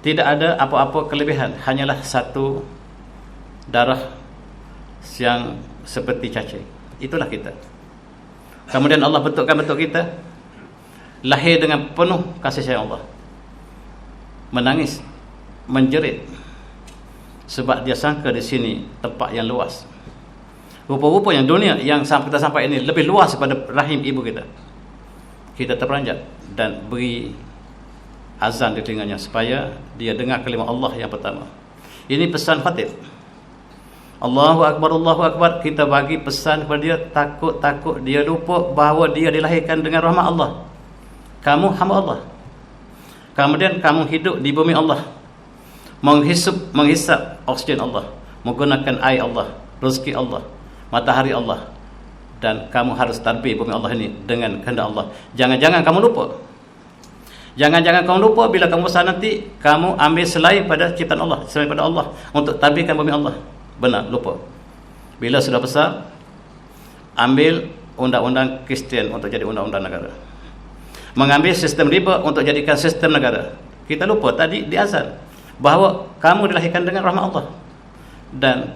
Tidak ada apa-apa kelebihan, hanyalah satu darah yang seperti cacing. Itulah kita. Kemudian Allah bentukkan bentuk kita, lahir dengan penuh kasih sayang Allah, menangis, menjerit, sebab dia sangka di sini tempat yang luas. Rupa-rupa yang dunia yang kita sampai ini lebih luas daripada rahim ibu kita. Kita terperanjat dan beri azan di telinganya supaya dia dengar kalimah Allah yang pertama. Ini pesan khatib. Allahu Akbar, Allahu Akbar. Kita bagi pesan kepada dia, takut dia lupa bahawa dia dilahirkan dengan rahmat Allah. Kamu hamba Allah. Kemudian kamu hidup di bumi Allah, menghisap oksigen Allah, menggunakan air Allah, rezeki Allah, matahari Allah, dan kamu harus tadbir bumi Allah ini dengan kehendak Allah. Jangan-jangan kamu lupa. Jangan-jangan kamu lupa bila kamu besar nanti, kamu ambil selain pada ciptaan Allah, selain pada Allah untuk tadbirkan bumi Allah. Benar, lupa. Bila sudah besar, ambil undang-undang Kristian untuk jadi undang-undang negara. Mengambil sistem riba untuk jadikan sistem negara. Kita lupa tadi di azan bahawa kamu dilahirkan dengan rahmat Allah. Dan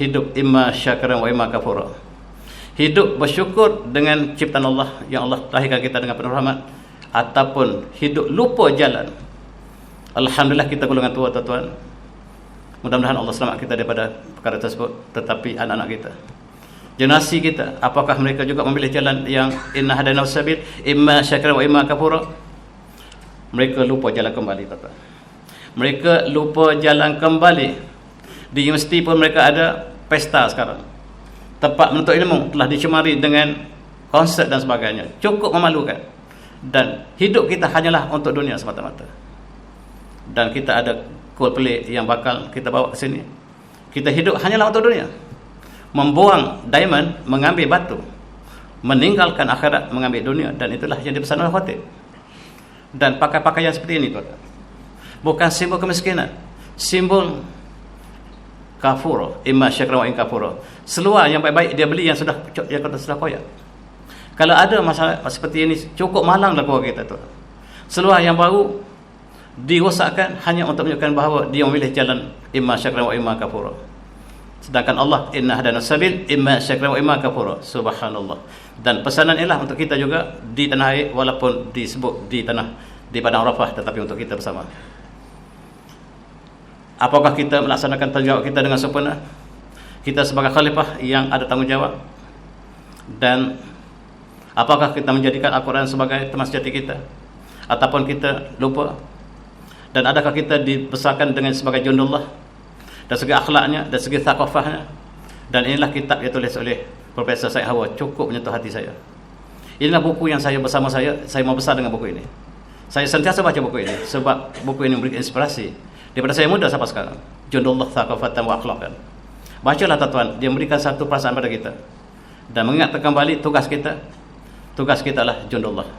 hidup imma syakiran wa imma kafura. Hidup bersyukur dengan ciptaan Allah yang Allah lahirkan kita dengan penuh rahmat, ataupun hidup lupa jalan. Alhamdulillah kita golongan tua, tuan-tuan. Mudah-mudahan Allah selamat kita daripada perkara tersebut. Tetapi anak-anak kita, generasi kita, apakah mereka juga memilih jalan yang inna hadainahu sabil imma syakiran wa imma kafura? Mereka lupa jalan kembali, tuan-tuan. Mereka lupa jalan kembali. Di universiti pun mereka ada pesta sekarang. Tempat menuntut ilmu telah dicemari dengan konsert dan sebagainya. Cukup memalukan. Dan hidup kita hanyalah untuk dunia semata-mata. Dan kita ada Coldplay yang bakal kita bawa ke sini. Kita hidup hanyalah untuk dunia. Membuang diamond, mengambil batu. Meninggalkan akhirat, mengambil dunia. Dan itulah yang dipesan oleh khatib. Dan pakaian seperti ini, tuan-tuan, bukan simbol kemiskinan. Simbol kafur, imma syakran wa in kafur. Seluar yang baik-baik dia beli yang sudah koyak. Kalau ada masalah seperti ini, cukup malanglah keluarga kita, tu. Seluar yang baru dirosakkan hanya untuk menunjukkan bahawa dia memilih jalan imma syakran wa imma kafur. Sedangkan Allah, inna hadainahu sabil imma syakran wa imma kafur. Subhanallah. Dan pesanan ialah untuk kita juga di tanah air, walaupun disebut di padang Arafah, tetapi untuk kita bersama. Apakah kita melaksanakan tanggungjawab kita dengan sempurna? Kita sebagai khalifah yang ada tanggungjawab. Dan apakah kita menjadikan Al-Quran sebagai teman sejati kita, ataupun kita lupa? Dan adakah kita dibesarkan dengan sebagai jundullah, dari segi akhlaknya, dari segi thaqafahnya? Dan inilah kitab yang ditulis oleh Profesor Said Hawa, cukup menyentuh hati saya. Inilah buku yang saya bersama saya mau besar dengan buku ini. Saya sentiasa baca buku ini sebab buku ini memberi inspirasi daripada saya muda sampai sekarang. Jundullah thaqafatan wa akhlaqan. Bacalah, tuan-tuan, dia memberikan satu perasaan pada kita dan mengingatkan kembali tugas kita. Tugas kita lah jundullah,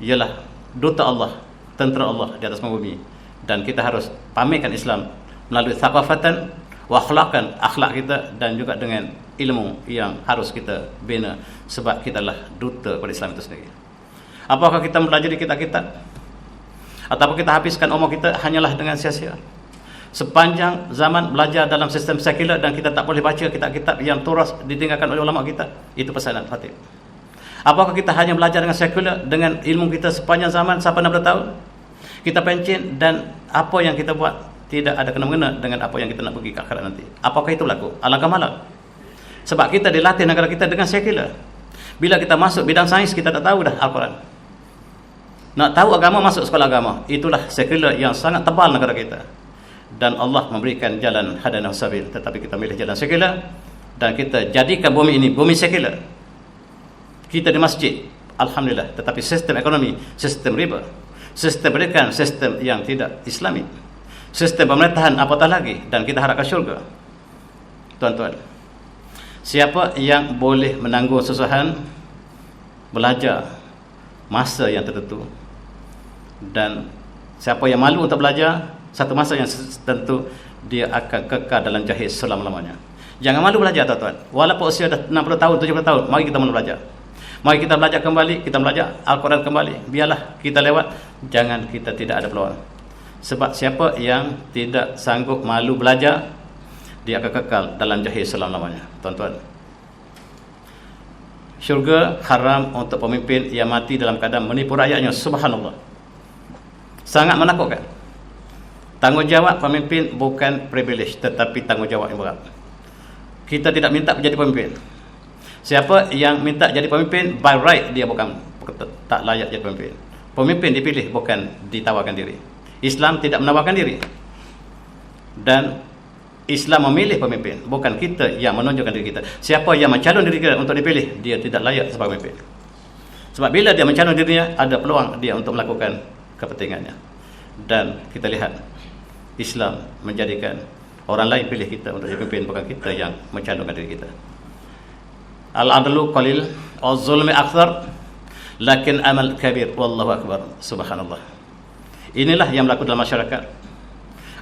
ialah duta Allah, tentera Allah di atas bumi. Dan kita harus pamerkan Islam melalui thaqafatan wa akhlaqan, akhlak kita, dan juga dengan ilmu yang harus kita bina, sebab kita lah duta pada Islam itu sendiri. Apakah kita mempelajari kitab-kitab, ataupun kita habiskan umur kita hanyalah dengan sia-sia? Sepanjang zaman belajar dalam sistem sekular dan kita tak boleh baca kitab-kitab yang turas ditinggalkan oleh ulama kita. Itu pesanan khatib. Apakah kita hanya belajar dengan sekular, dengan ilmu kita sepanjang zaman sampai 60 tahun? Kita pencin dan apa yang kita buat tidak ada kena-mengena dengan apa yang kita nak pergi ke akhirat nanti. Apakah itu berlaku? Alangkah malang. Sebab kita dilatih negara kita dengan sekular. Bila kita masuk bidang sains, kita tak tahu dah Al-Quran. Nak tahu agama, masuk sekolah agama. Itulah sekular yang sangat tebal negara kita. Dan Allah memberikan jalan hadanah sabil, tetapi kita milih jalan sekular dan kita jadikan bumi ini bumi sekular. Kita di masjid, alhamdulillah, tetapi sistem ekonomi, sistem riba, sistem pendidikan, sistem yang tidak islami, sistem pemerintahan apatah lagi, dan kita harapkan syurga. Tuan-tuan, siapa yang boleh menanggung susahan belajar masa yang tertentu, dan siapa yang malu untuk belajar satu masa yang tertentu, dia akan kekal dalam jahil selama-lamanya. Jangan malu belajar, tuan-tuan. Walaupun usia dah 60 tahun, 70 tahun, mari kita mula belajar. Mari kita belajar kembali, kita belajar Al-Quran kembali. Biarlah kita lewat, jangan kita tidak ada peluang. Sebab siapa yang tidak sanggup malu belajar, dia akan kekal dalam jahil selama-lamanya. Tuan-tuan, syurga haram untuk pemimpin yang mati dalam keadaan menipu rakyatnya. Subhanallah, sangat menakutkan. Tanggungjawab pemimpin bukan privilege, tetapi tanggungjawab yang berat. Kita tidak minta menjadi pemimpin. Siapa yang minta jadi pemimpin, by right dia bukan tak layak jadi pemimpin. Pemimpin dipilih, bukan ditawarkan diri. Islam tidak menawarkan diri, dan Islam memilih pemimpin, bukan kita yang menunjukkan diri kita. Siapa yang mencalon diri kita untuk dipilih, dia tidak layak sebagai pemimpin. Sebab bila dia mencalon dirinya, ada peluang dia untuk melakukan kepentingannya. Dan kita lihat, Islam menjadikan orang lain pilih kita untuk jadi pemimpin, bukan kita yang mencalonkan diri kita. Al-adlu qalil, az-zulmi akthar, lakin amal kabir, wallahu akbar. Subhanallah. Inilah yang berlaku dalam masyarakat.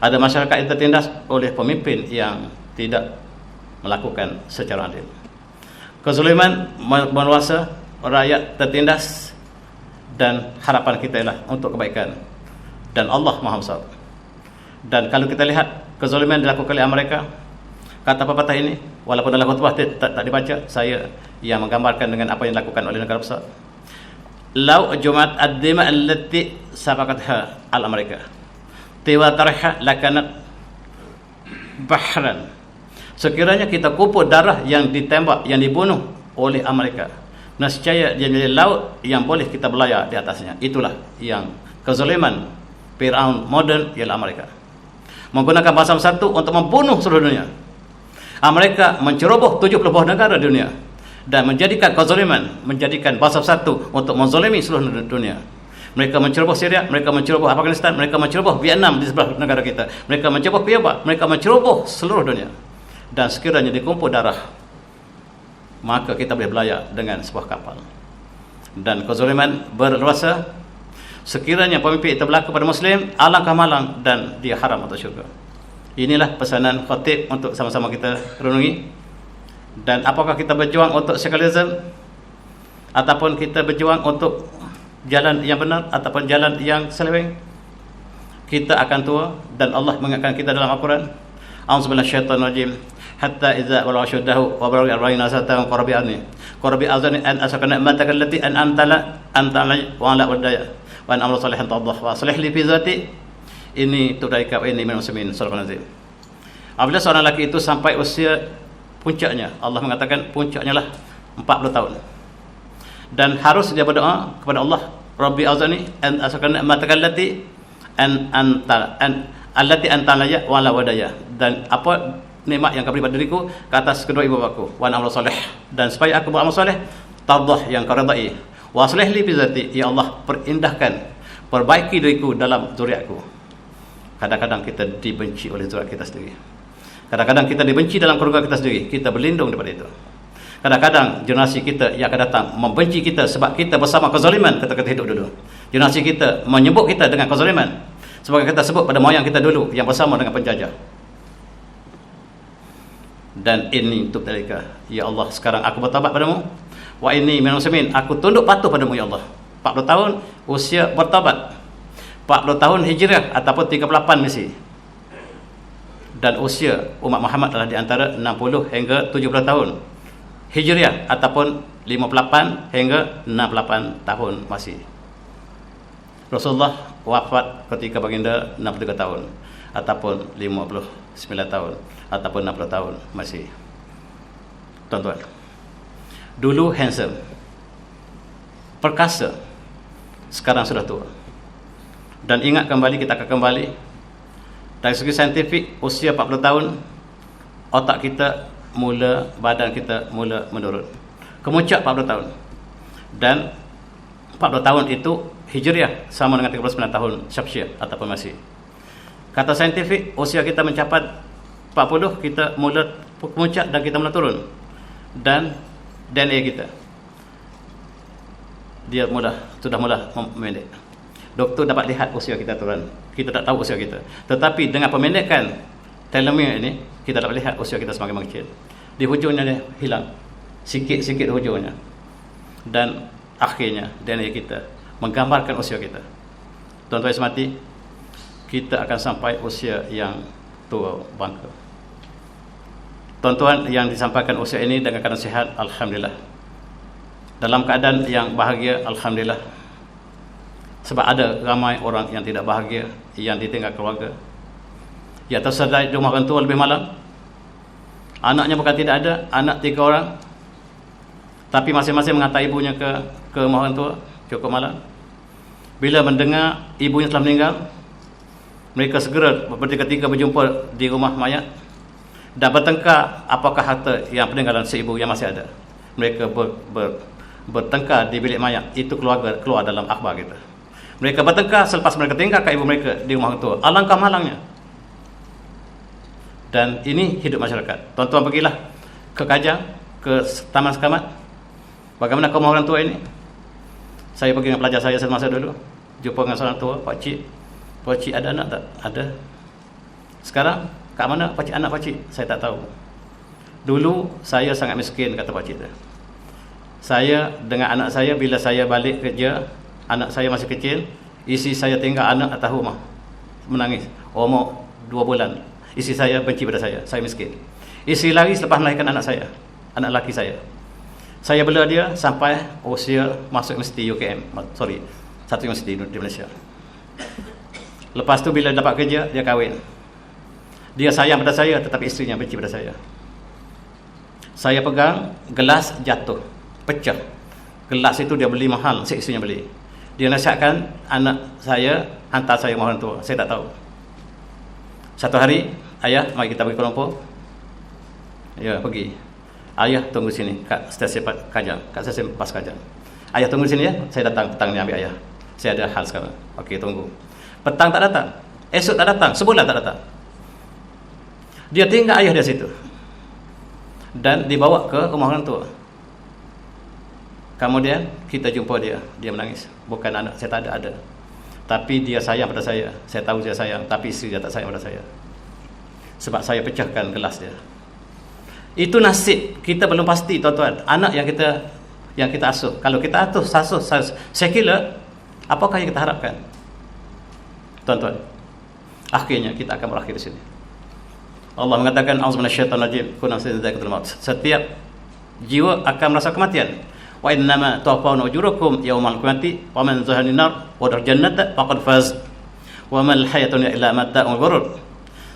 Ada masyarakat yang tertindas oleh pemimpin yang tidak melakukan secara adil. Kezaliman menguasa, rakyat tertindas, dan harapan kita ialah untuk kebaikan. Dan Allah Maha Besar. Dan kalau kita lihat kezaliman dilakukan oleh Amerika, kata pepatah ini, walaupun dalam khutbah tak dibaca, saya yang menggambarkan dengan apa yang dilakukan oleh negara besar. Lau jumat ad-dima allati sabaqatha al-Amerika tiwa tarha lakanat bahran. Sekiranya kita kumpul darah yang ditembak, yang dibunuh oleh Amerika, nescaya dia menjadi laut yang boleh kita berlayar di atasnya. Itulah yang kezaliman Firaun modern, ialah Amerika. Menggunakan bahasa satu untuk membunuh seluruh dunia. Amerika menceroboh 70 buah negara di dunia dan menjadikan kezaliman, menjadikan bahasa satu untuk menzalimi seluruh dunia. Mereka menceroboh Syria, mereka menceroboh Afghanistan, mereka menceroboh Vietnam di sebelah negara kita, mereka menceroboh Kuwait, mereka menceroboh seluruh dunia. Dan sekiranya dikumpul darah, maka kita boleh berlayar dengan sebuah kapal. Dan kezaliman berluasa. Sekiranya pemimpin itu berlaku pada Muslim, alangkah malang, dan dia haram untuk syurga. Inilah pesanan khatib untuk sama-sama kita renungi. Dan apakah kita berjuang untuk sekularisme, ataupun kita berjuang untuk jalan yang benar, ataupun jalan yang seleweng, kita akan tua. Dan Allah mengingatkan kita dalam Al-Quran, a'udzubillahi minasyaitonir rajim, hatta idza wala syuddahu wa baraka arwayna satang qarabi azani an asakana mataka allati an antala wa la wadaya wa an amru salihan tadah wa aslih li fi zati ini tudaika wa ini min muslimin. Surah An-Nazil. Apabila seorang lelaki itu sampai usia puncaknya, Allah mengatakan puncaknya lah 40 tahun, dan harus dia berdoa kepada Allah, Rabbi azani an asakana mataka allati an antalaya wa la wadaya, dan apa nikmat yang kau beri pada diriku ke atas kedua ibu bapaku, wa amal soleh, dan supaya aku beramal soleh, tadah yang kau redai, wa aslih li fi zati, ya Allah perindahkan, perbaiki diriku dalam zuriatku. Kadang-kadang kita dibenci oleh zuriat kita sendiri, kadang-kadang kita dibenci dalam keluarga kita sendiri, kita berlindung daripada itu. Kadang-kadang generasi kita yang akan datang membenci kita sebab kita bersama kezaliman ketika kita hidup dulu. Generasi kita menyebut kita dengan kezaliman sebab kita sebut pada moyang kita dulu yang bersama dengan penjajah. Dan ini untuk mereka, ya Allah, sekarang aku bertaubat padamu, wa inni minal muslimin, aku tunduk patuh padamu ya Allah. 40 tahun usia bertaubat, 40 tahun hijrah ataupun 38 misi, dan usia umat Muhammad adalah di antara 60 hingga 70 tahun hijriah ataupun 58 hingga 68 tahun masih. Rasulullah wafat ketika baginda 63 tahun ataupun 59 tahun ataupun 60 tahun masih. Tuan-tuan, dulu handsome, perkasa, sekarang sudah tua. Dan ingat kembali, kita akan kembali dari segi saintifik, usia 40 tahun otak kita mula, badan kita mula menurun, kemuncak 40 tahun. Dan 40 tahun itu Hijriah sama dengan 39 tahun Syamsiah ataupun Masih. Kata saintifik, usia kita mencapai 40, kita mula kemuncak dan kita mula turun. Dan DNA kita sudah mula memendek. Doktor dapat lihat usia kita turun. Kita tak tahu usia kita. Tetapi dengan pemendekan telomere ini, kita dapat lihat usia kita semakin mengecil. Di hujungnya dia hilang. Sikit-sikit hujungnya. Dan akhirnya DNA kita menggambarkan usia kita. Tuan-tuan semati, kita akan sampai usia yang tua bangka. Tuan-tuan yang disampaikan usia ini dengan keadaan sihat, alhamdulillah. Dalam keadaan yang bahagia, alhamdulillah. Sebab ada ramai orang yang tidak bahagia, yang ditinggal keluarga, yang tersedai di rumah orang tua lebih malam. Anaknya bukan tidak ada, anak 3 orang, tapi masing-masing menghantar ibunya ke rumah orang tua cukup malam. Bila mendengar ibunya telah meninggal, mereka segera bertiga-tiga berjumpa di rumah mayat dan bertengkar apakah harta yang peninggalan si ibu yang masih ada. Mereka bertengkar di bilik mayat. Itu keluar dalam akhbar kita. Mereka bertengkar selepas mereka tinggalkan ibu mereka di rumah orang tua. Alangkah malangnya. Dan ini hidup masyarakat. Tuan-tuan pergilah ke Kajang, ke Taman Sekamat. Bagaimana kaum orang tua ini? Saya pergi dengan pelajar saya semasa dulu, jumpa dengan seorang tua, Pak Cik. Pak Cik ada anak tak? Ada. Sekarang kat mana Pak Cik, anak Pak Cik? Saya tak tahu. Dulu saya sangat miskin, kata Pak Cik tu. Saya dengan anak saya, bila saya balik kerja, anak saya masih kecil, isi saya tinggal anak atas rumah, menangis, umur 2 bulan. Isi saya benci pada saya miskin. Isi lari selepas melahirkan anak saya, anak lelaki saya. Saya bela dia sampai usia masuk universiti UKM, satu universiti di Malaysia. Lepas tu bila dapat kerja, dia kahwin. Dia sayang pada saya, tetapi isterinya benci pada saya. Saya pegang, gelas jatuh, pecah. Gelas itu dia beli mahal, isterinya beli. Dia nasihatkan anak saya, hantar saya orang tua. Saya tak tahu. Satu hari, ayah, mari kita pergi Kuala Lumpur. Ya, pergi. Ayah tunggu sini kat stesen Kajang, kat stesen bas Kajang. Ayah tunggu sini ya, saya datang petang ni ambil ayah. Saya ada hal sekarang. Okey, tunggu. Petang tak datang, esok tak datang, sebulan tak datang. Dia tinggal ayah di situ dan dibawa ke rumah orang tua. Kemudian kita jumpa dia menangis. Bukan anak saya tak ada. Tapi dia sayang pada saya. Saya tahu dia sayang, tapi isteri dia tak sayang pada saya. Sebab saya pecahkan gelas dia. Itu nasib kita, belum pasti tuan-tuan. Anak yang kita asuh. Kalau kita asuh, saya kira apakah yang kita harapkan? Tuan-tuan, akhirnya kita akan berakhir di sini. Allah mengatakan, "A'udzu minasyaitonir rajim." Setiap jiwa akan merasa kematian. Wa innama tuwaffawna ujurakum yaumal qiyamati wa man zahana nar wa dar jannata faqad faz wa mal hayatun illa mata'ul ghurur.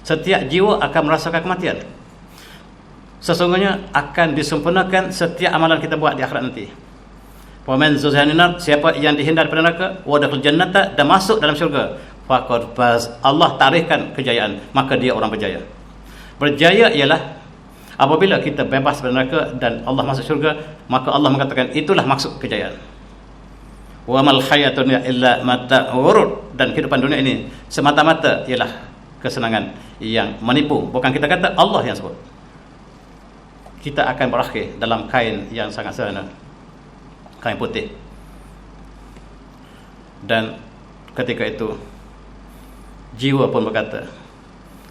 Setiap jiwa akan merasakan kematian. Sesungguhnya akan disempurnakan setiap amalan kita buat di akhirat nanti. Wa man zahana nar, siapa yang dihindar daripada neraka, wa dar jannata, dan masuk dalam syurga, faqad faz. Allah tarikkan kejayaan, maka dia orang berjaya. Berjaya ialah apabila kita bebas dari neraka dan Allah masuk syurga, maka Allah mengatakan itulah maksud kejayaan. Wa mal hayatun illa mata'ul ghurur, dan kehidupan dunia ini semata-mata ialah kesenangan yang menipu. Bukan kita kata, Allah yang sebut. Kita akan berakhir dalam kain yang sangat sederhana, kain putih. Dan ketika itu jiwa pun berkata,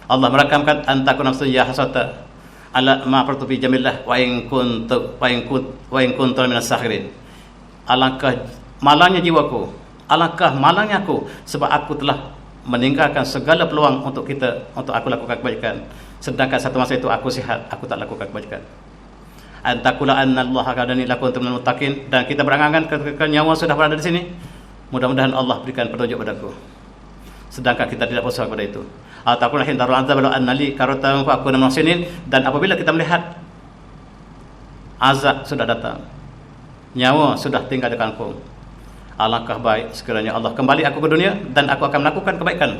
Allah merakamkan antakun nafsun ya hasata ala ma fartu fi jamillah wa in kuntu minas sakhirin. Alangkah malangnya jiwaku, alangkah malangnya aku, sebab aku telah meninggalkan segala peluang untuk aku lakukan kebaikan, sedangkan satu masa itu aku sihat, aku tak lakukan kebaikan. Antakula annallaha kadani lakuntum minal muttaqin, dan kita berangan-angan ketika nyawa sudah berada di sini, mudah-mudahan Allah berikan petunjuk padaku, sedangkan kita tidak berusaha kepada itu. Atakulah hindarul azab law annali karatan fa akuna muhsinin, dan apabila kita melihat azab sudah datang, nyawa sudah tinggal di kampung, alangkah baik sekiranya Allah kembali aku ke dunia dan aku akan melakukan kebaikan.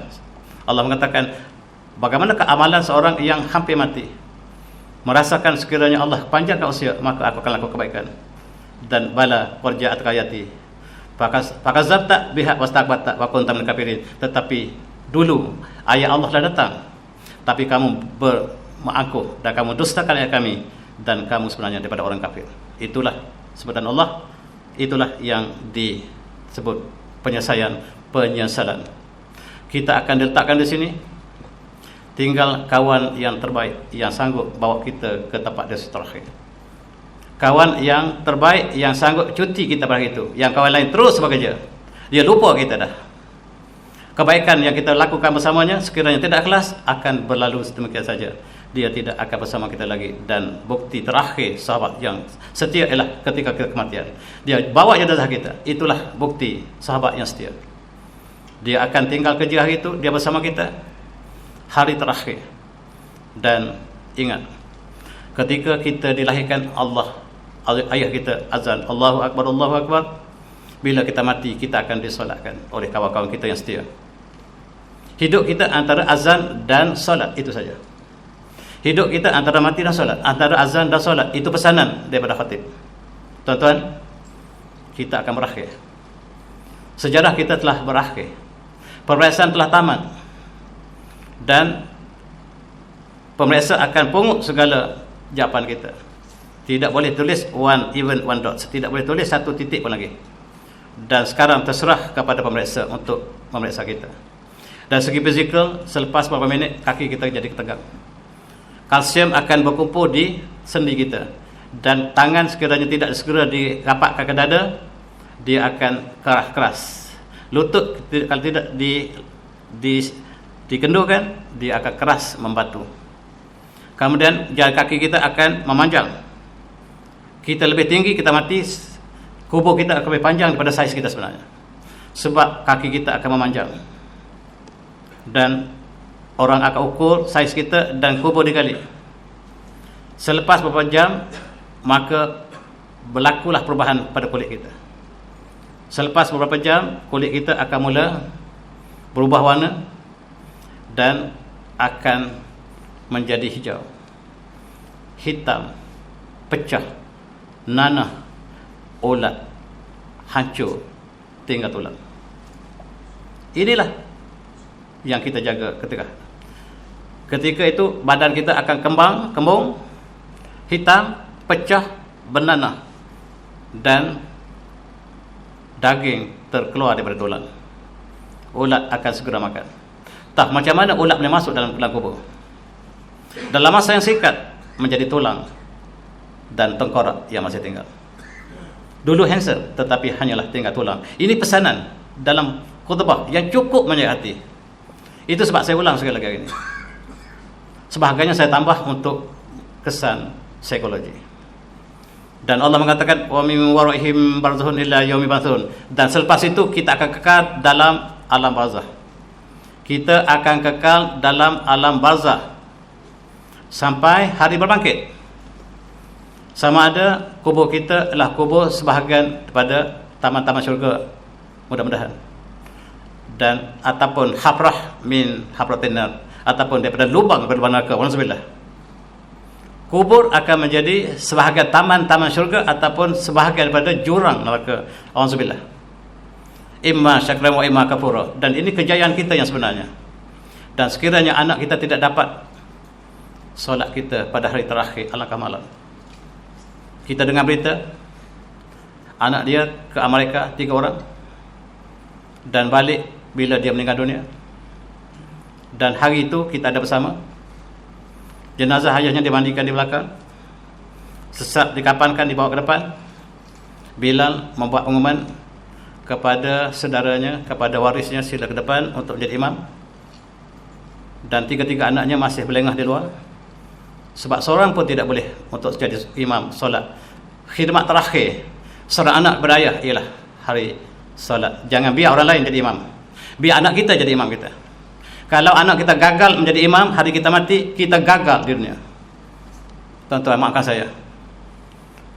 Allah mengatakan, bagaimanakah amalan seorang yang hampir mati, merasakan sekiranya Allah panjangkan usia, maka aku akan lakukan kebaikan. Dan bala warja'at kayati fakazabta biha wastakbarta wa kunta minal kafirin. Tetapi dulu ayat Allah dah datang, tapi kamu berangkuh dan kamu dustakan ayat kami, dan kamu sebenarnya daripada orang kafir. Itulah sebutan Allah, itulah yang disebut penyesalan. Kita akan diletakkan di sini. Tinggal kawan yang terbaik yang sanggup bawa kita ke tempat dia terakhir. Kawan yang terbaik yang sanggup cuti kita pada itu. Yang kawan lain terus bekerja, dia lupa kita dah. Kebaikan yang kita lakukan bersamanya sekiranya tidak ikhlas akan berlalu sedemikian saja. Dia tidak akan bersama kita lagi. Dan bukti terakhir sahabat yang setia ialah ketika kematian. Dia bawa jenazah kita. Itulah bukti sahabat yang setia. Dia akan tinggal kerja hari itu, dia bersama kita hari terakhir. Dan ingat, ketika kita dilahirkan, ayah kita azan, Allahu Akbar, Allahu Akbar. Bila kita mati, kita akan disolatkan oleh kawan-kawan kita yang setia. Hidup kita antara azan dan solat, itu saja. Hidup kita antara mati dan solat, antara azan dan solat. Itu pesanan daripada khatib. Tuan-tuan, kita akan berakhir. Sejarah kita telah berakhir. Pemeriksaan telah tamat. Dan pemeriksa akan pungut segala jawapan kita. Tidak boleh tulis even one dot. Tidak boleh tulis satu titik pun lagi. Dan sekarang terserah kepada pemeriksa untuk memeriksa kita. Dan segi fizikal, selepas beberapa minit kaki kita jadi tegang. Kalsium akan berkumpul di sendi kita. Dan tangan sekiranya tidak segera dirapatkan ke dada, dia akan keras. Lutut kalau tidak dikendurkan, dia akan keras membatu. Kemudian jari kaki kita akan memanjang. Kita lebih tinggi, kita mati, kubur kita akan lebih panjang daripada saiz kita sebenarnya. Sebab kaki kita akan memanjang. Dan orang akan ukur saiz kita dan kubur digali. Selepas beberapa jam, maka berlakulah perubahan pada kulit kita. Selepas beberapa jam, kulit kita akan mula berubah warna dan akan menjadi hijau, hitam, pecah, nanah, ulat, hancur, tinggal tulang. Inilah yang kita jaga ketika itu badan kita akan kembung, hitam, pecah, bernanah, dan daging terkeluar daripada tulang. Ulat akan segera makan. Tak macam mana ulat boleh masuk dalam kubur? Dalam masa yang singkat menjadi tulang dan tengkorak yang masih tinggal. Dulu handsome, tetapi hanyalah tinggal tulang. Ini pesanan dalam khutbah yang cukup menyayat hati. Itu sebab saya ulang sekali lagi hari ini. Sebahagiannya saya tambah untuk kesan psikologi. Dan Allah mengatakan wa min waraihim barzakhun illa yaumi ba'tsun. Dan selepas itu kita akan kekal dalam alam barzakh. Kita akan kekal dalam alam barzakh sampai hari berbangkit. Sama ada kubur kita adalah kubur sebahagian daripada taman-taman syurga, mudah-mudahan. Dan ataupun hafrah min hafratin nar, ataupun daripada lubang neraka. Walhamdulillah. Kubur akan menjadi sebahagian taman-taman syurga ataupun sebahagian daripada jurang neraka. Alhamdulillah. Imma syakran wa imma kafura. Dan ini kejayaan kita yang sebenarnya. Dan sekiranya anak kita tidak dapat solat kita pada hari terakhir, alangkah malam. Kita dengar berita anak dia ke Amerika 3 orang dan balik bila dia meninggal dunia. Dan hari itu kita ada bersama. Jenazah ayahnya dimandikan di belakang, sesat dikapankan, dibawa ke depan. Bilal membuat pengumuman kepada saudaranya, kepada warisnya, sila ke depan untuk menjadi imam. Dan 3 anaknya masih berlengah di luar. Sebab seorang pun tidak boleh untuk jadi imam solat. Khidmat terakhir seorang anak berayah ialah hari solat. Jangan biar orang lain jadi imam, biar anak kita jadi imam kita. Kalau anak kita gagal menjadi imam, hari kita mati, kita gagal di dunia. Tuan-tuan, maafkan saya.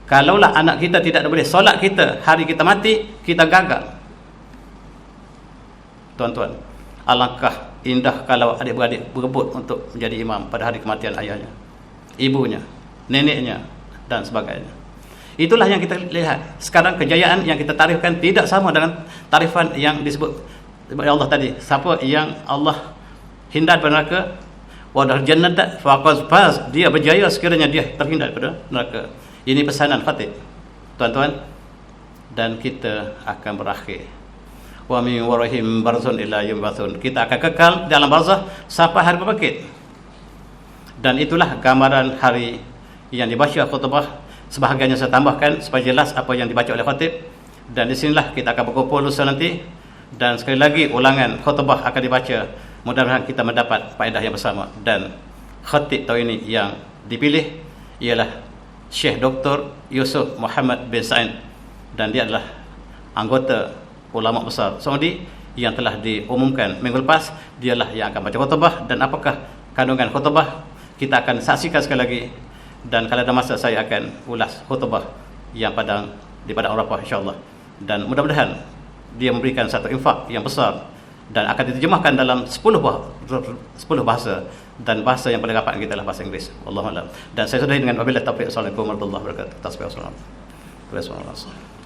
Kalaulah anak kita tidak boleh solat kita, hari kita mati, kita gagal. Tuan-tuan, alangkah indah kalau adik-beradik berebut untuk menjadi imam pada hari kematian ayahnya, ibunya, neneknya dan sebagainya. Itulah yang kita lihat. Sekarang kejayaan yang kita tarifkan tidak sama dengan tarifan yang disebut oleh Allah tadi. Siapa yang Allah hindar dari neraka, wadal jannata faqad faz, dia berjaya sekiranya dia terhindar daripada neraka. Ini pesanan khatib, tuan-tuan, dan kita akan berakhir. Wa min warahim barzun ila yub'atsun. Kita akan kekal dalam barzah sampai hari berbangkit. Dan itulah gambaran hari yang dibaca khutbah. Sebahagiannya saya tambahkan supaya jelas apa yang dibaca oleh khatib. Dan di sinilah kita akan berkumpul lusa nanti. Dan sekali lagi ulangan khutbah akan dibaca. Mudah-mudahan kita mendapat faedah yang bersama. Dan khatib tahun ini yang dipilih ialah Syekh Dr. Yusuf Muhammad bin Sa'id, dan dia adalah anggota ulama besar Saudi yang telah diumumkan minggu lepas. Dialah yang akan baca khutbah, dan apakah kandungan khutbah kita akan saksikan sekali lagi. Dan kalau ada masa saya akan ulas khutbah yang di Padang Arafah insya-Allah. Dan mudah-mudahan dia memberikan satu infak yang besar dan akan diterjemahkan dalam 10 bahasa, dan bahasa yang paling rapat kita adalah bahasa Inggeris. Wallahu a'lam. Dan saya sudahi dengan wabillahi taufiq. Assalamualaikum warahmatullahi wabarakatuh. Tasbih. Assalamualaikum.